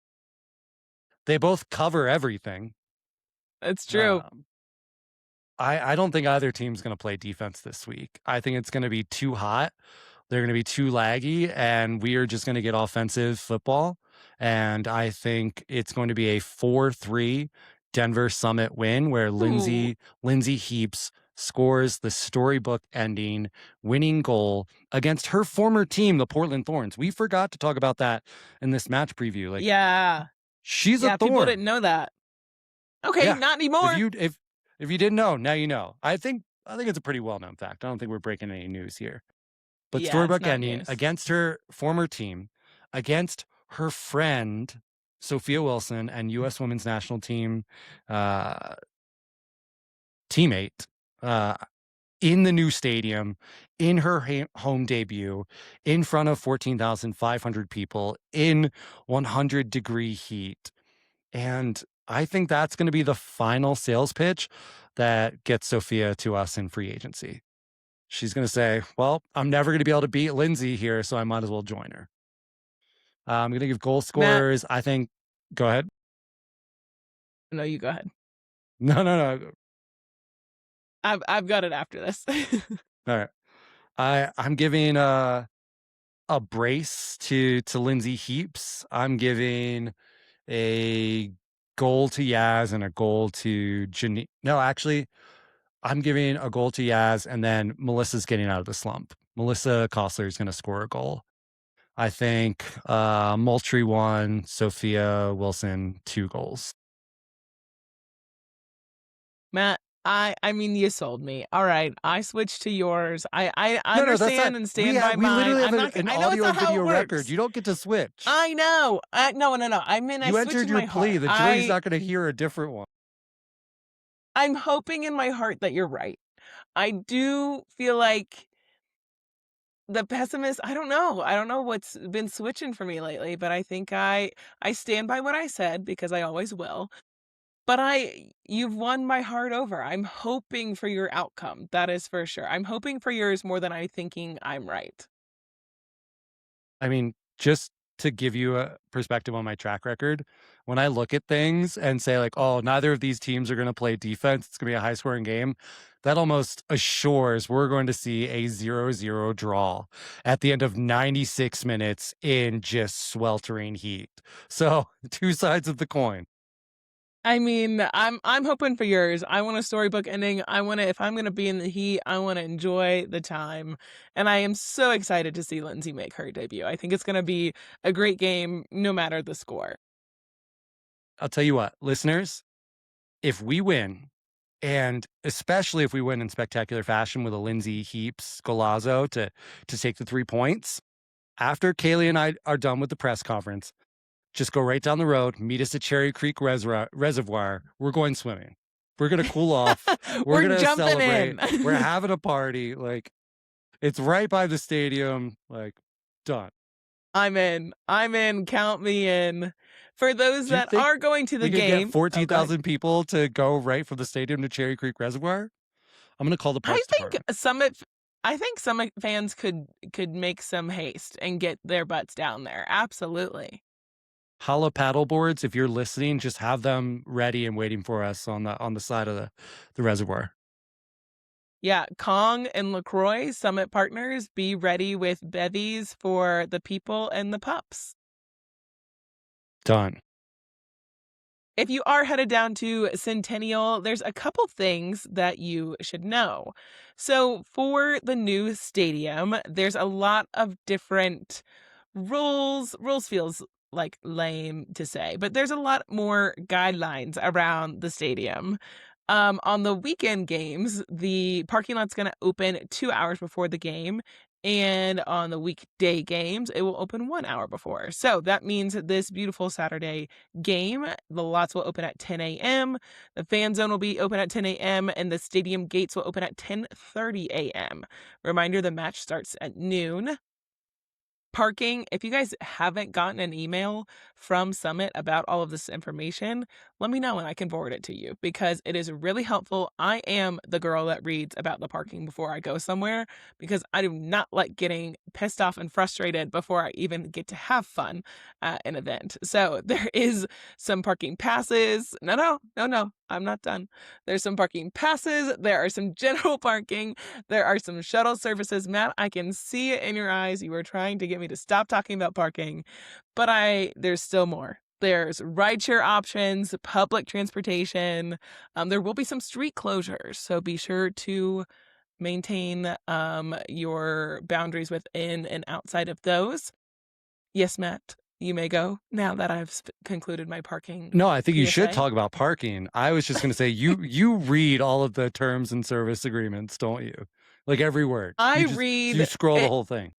They both cover everything. It's true. I don't think either team's going to play defense this week. I think it's going to be too hot. They're going to be too laggy, and we are just going to get offensive football. And I think it's going to be a 4-3 Denver Summit win where Lindsay Heaps scores the storybook ending winning goal against her former team, the Portland Thorns. We forgot to talk about that in this match preview. Like, yeah, she's a Thorn. People didn't know that. Okay, Yeah. not anymore. If you didn't know, now you know. I think it's a pretty well-known fact. I don't think we're breaking any news here. But storybook ending against her former team, against her friend Sophia Wilson and U.S. Women's National Team teammate in the new stadium, in her home debut, in front of 14,500 people, in 100-degree heat. And I think that's going to be the final sales pitch that gets Sophia to us in free agency. She's going to say, well, I'm never going to be able to beat Lindsay here, so I might as well join her. I'm going to give goal scorers, I think. Go ahead. No, you go ahead. No. I've got it after this. All right. I'm giving a brace to Lindsay Heaps. I'm giving a goal to Yaz and a goal to Janine. No, actually, I'm giving a goal to Yaz, and then Melissa's getting out of the slump. Melissa Kostler is going to score a goal. I think Moultrie 1, Sophia Wilson 2 goals. Matt, I mean, you sold me. All right, I switched to yours. I understand and stand by mine. We literally have an I know audio it's and not how video it record. works. You don't get to switch. I know. No. I mean, You I switched entered in your my plea. heart. The jury's not going to hear a different one. I'm hoping in my heart that you're right. I do feel like the pessimist, I don't know. I don't know what's been switching for me lately, but I think I stand by what I said because I always will. But you've won my heart over. I'm hoping for your outcome. That is for sure. I'm hoping for yours more than I'm thinking I'm right. I mean, just to give you a perspective on my track record, when I look at things and say like, "Oh, neither of these teams are gonna play defense, it's gonna be a high-scoring game," that almost assures we're going to see a 0-0 draw at the end of 96 minutes in just sweltering heat. So, 2 sides of the coin. I mean, I'm hoping for yours. I want a storybook ending. I wanna if I'm gonna be in the heat, I wanna enjoy the time, and I am so excited to see Lindsay make her debut. I think it's gonna be a great game no matter the score. I'll tell you what, listeners, if we win, and especially if we win in spectacular fashion with a Lindsay Heaps golazo to take the 3 points, after Kaylee and I are done with the press conference, just go right down the road, meet us at Cherry Creek Reservoir. We're going swimming. We're gonna cool off. We're We're gonna jumping celebrate. in. We're having a party. Like, it's right by the stadium. Like, done. I'm in. I'm in. Count me in. For those Do you that think are going to the we could game, get oh, go ahead. 14,000 people to go right from the stadium to Cherry Creek Reservoir? I'm gonna call the I parks think department. Summit fans could make some haste and get their butts down there. Absolutely. Holla paddle boards, if you're listening, just have them ready and waiting for us on the side of the reservoir. Yeah, Kong and LaCroix, Summit partners, be ready with bevies for the people and the pups. Done. If you are headed down to Centennial, there's a couple things that you should know. So, for the new stadium, there's a lot of different rules. Rules feels like lame to say, but there's a lot more guidelines around the stadium. On the weekend games, the parking lot's going to open 2 hours before the game. And on the weekday games, it will open 1 hour before. So that means this beautiful Saturday game, the lots will open at 10 a.m. The fan zone will be open at 10 a.m. and the stadium gates will open at 10:30 a.m. Reminder, the match starts at noon. Parking, if you guys haven't gotten an email from Summit about all of this information, let me know and I can forward it to you because it is really helpful. I am the girl that reads about the parking before I go somewhere because I do not like getting pissed off and frustrated before I even get to have fun at an event. So there is some parking passes. No, I'm not done. There's some parking passes. There are some general parking. There are some shuttle services. Matt, I can see it in your eyes. You were trying to get me to stop talking about parking, but there's still more. There's rideshare options, public transportation. There will be some street closures, so be sure to maintain your boundaries within and outside of those. Yes, Matt, you may go now that I've concluded my parking. No, I think you should PSA. talk about parking. I was just gonna say you read all of the terms and service agreements, don't you? Like every word. I You read scroll the it. whole thing.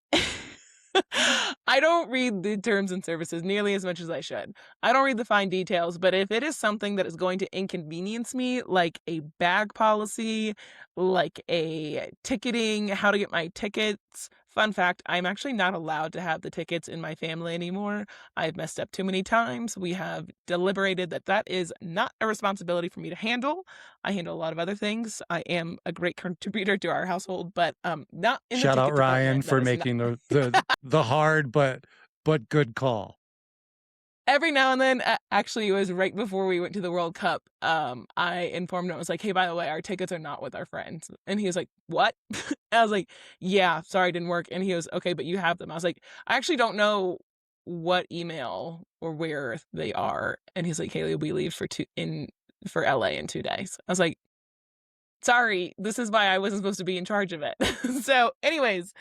I don't read the terms and services nearly as much as I should. I don't read the fine details, but if it is something that is going to inconvenience me, like a bag policy, like a ticketing, how to get my tickets. Fun fact, I'm actually not allowed to have the tickets in my family anymore. I've messed up too many times. We have deliberated that that is not a responsibility for me to handle. I handle a lot of other things. I am a great contributor to our household, but not in the Shout out ticket Ryan department. for That is not- making the hard but good call. Every now and then, actually, it was right before we went to the World Cup. I informed him, I was like, hey, by the way, our tickets are not with our friends. And he was like, what? I was like, yeah, sorry, it didn't work. And he was, okay, but you have them. I was like, I actually don't know what email or where they are. And he's like, Haley, we leave for LA in 2 days. I was like, sorry, this is why I wasn't supposed to be in charge of it. So anyways,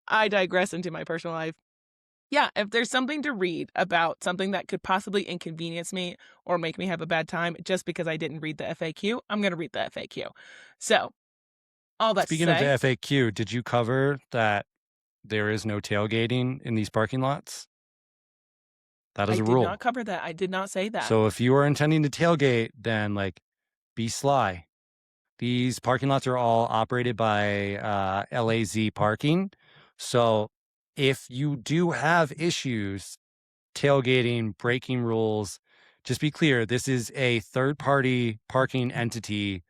I digress into my personal life. Yeah, if there's something to read about something that could possibly inconvenience me or make me have a bad time just because I didn't read the FAQ, I'm going to read the FAQ. So, all that Speaking to of say, the FAQ, did you cover that there is no tailgating in these parking lots? That is I a did rule. not cover that. I did not say that. So if you are intending to tailgate, then be sly. These parking lots are all operated by LAZ Parking. So if you do have issues tailgating, breaking rules, just be clear, this is a third-party parking entity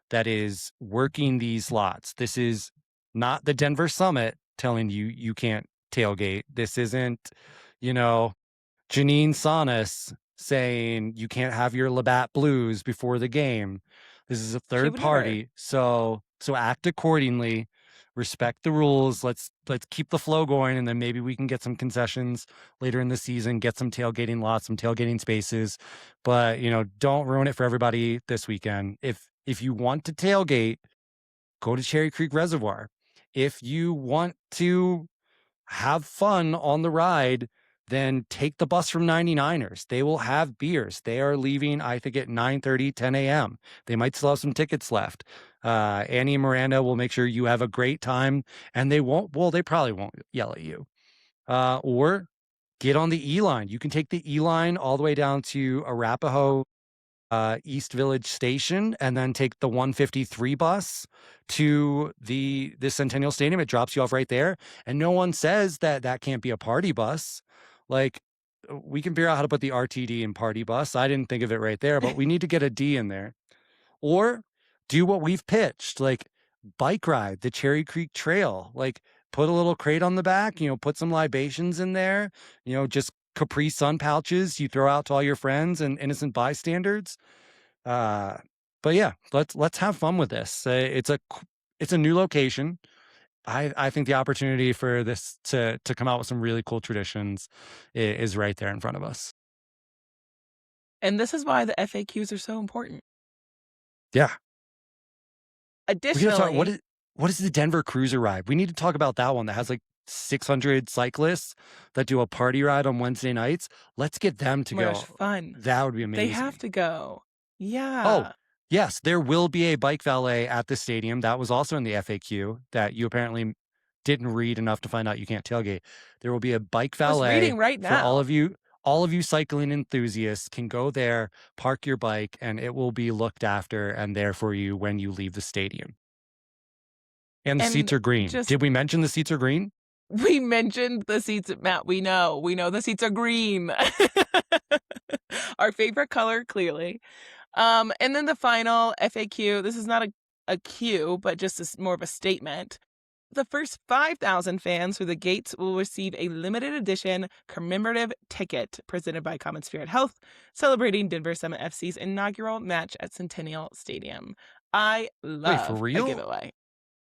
that is working these lots. This is not the Denver Summit telling you you can't tailgate. This isn't, you know, Janine Sonis saying you can't have your Labatt Blues before the game. This is a third would never. party, so act accordingly. Respect the rules. Let's keep the flow going, and then maybe we can get some concessions later in the season. Get some tailgating lots, some tailgating spaces, but don't ruin it for everybody this weekend. If you want to tailgate, go to Cherry Creek Reservoir. If you want to have fun on the ride, then take the bus from 99ers. They will have beers. They are leaving, I think, at 9:30, 10 a.m. They might still have some tickets left. Annie and Miranda will make sure you have a great time, and they probably won't yell at you. Or get on the E-line. You can take the E-line all the way down to Arapahoe East Village Station, and then take the 153 bus to the Centennial Stadium. It drops you off right there, and no one says that can't be a party bus. Like, we can figure out how to put the RTD in party bus. I didn't think of it right there, but we need to get a D in there. Or do what we've pitched, like bike ride the Cherry Creek Trail. Like, put a little crate on the back, put some libations in there, just Capri Sun pouches you throw out to all your friends and innocent bystanders. But yeah, let's have fun with this. It's a new location. I think the opportunity for this to come out with some really cool traditions is right there in front of us. And this is why the FAQs are so important. Yeah. Additionally, what is the Denver Cruiser ride? We need to talk about that one that has like 600 cyclists that do a party ride on Wednesday nights. Let's get them to go. Fun. That would be amazing. They have to go. Yeah. Oh, yes, there will be a bike valet at the stadium. That was also in the FAQ that you apparently didn't read enough to find out you can't tailgate. There will be a bike valet. I was reading right now. For all of you cycling enthusiasts can go there, park your bike, and it will be looked after and there for you when you leave the stadium. And the seats are green. Did we mention the seats are green? We mentioned the seats, Matt. We know the seats are green. Our favorite color, clearly. And then the final FAQ. This is not a Q, but just more of a statement. The first 5,000 fans through the gates will receive a limited edition commemorative ticket presented by Common Spirit Health, celebrating Denver Summit FC's inaugural match at Centennial Stadium. I love for real? a giveaway.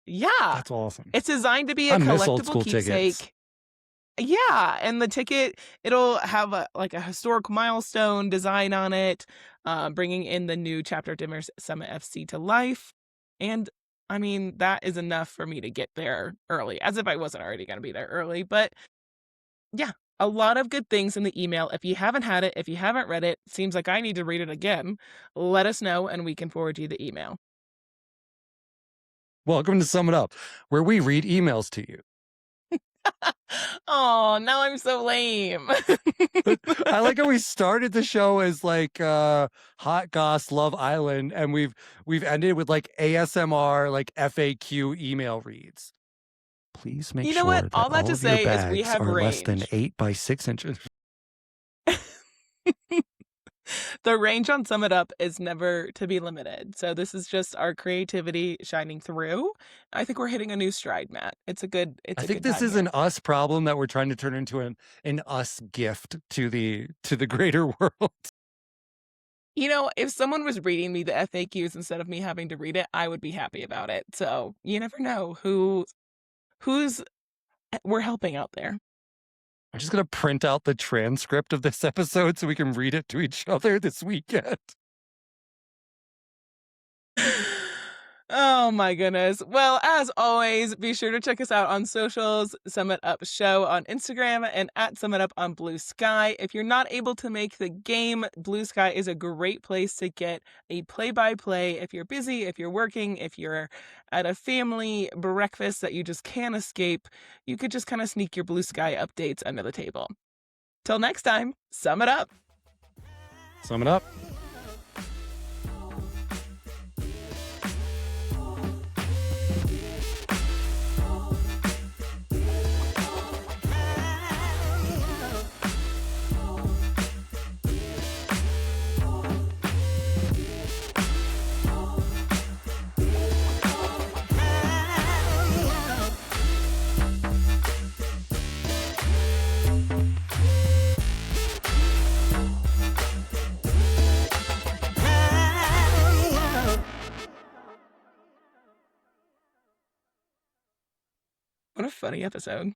Yeah. That's awesome. It's designed to be a collectible keepsake. Tickets. Yeah, and the ticket, it'll have a historic milestone design on it, bringing in the new chapter of Denver Summit FC to life. And I mean, that is enough for me to get there early, as if I wasn't already going to be there early. But yeah, a lot of good things in the email. If you haven't had it, if you haven't read it, seems like I need to read it again. Let us know and we can forward you the email. Welcome to Sum It Up, where we read emails to you. Oh, now I'm so lame. I like how we started the show as like Hot Goss Love Island, and we've ended with like ASMR, like FAQ email reads. Please make sure what? that All that to of your say is we bags have are less than range. 8 by 6 inches. The range on Sum It Up is never to be limited. So this is just our creativity shining through. I think we're hitting a new stride, Matt. I think this is an us problem that we're trying to turn into an us gift to the greater world. If someone was reading me the FAQs instead of me having to read it, I would be happy about it. So you never know who's we're helping out there. I'm just going to print out the transcript of this episode so we can read it to each other this weekend. Oh my goodness. Well, as always, be sure to check us out on socials, Summit Up Show on Instagram and at Summit Up on Blue Sky. If you're not able to make the game, Blue Sky is a great place to get a play-by-play. If you're busy, if you're working, if you're at a family breakfast that you just can't escape, you could just kind of sneak your Blue Sky updates under the table. Till next time, Sum It Up. Sum it up. What a funny episode.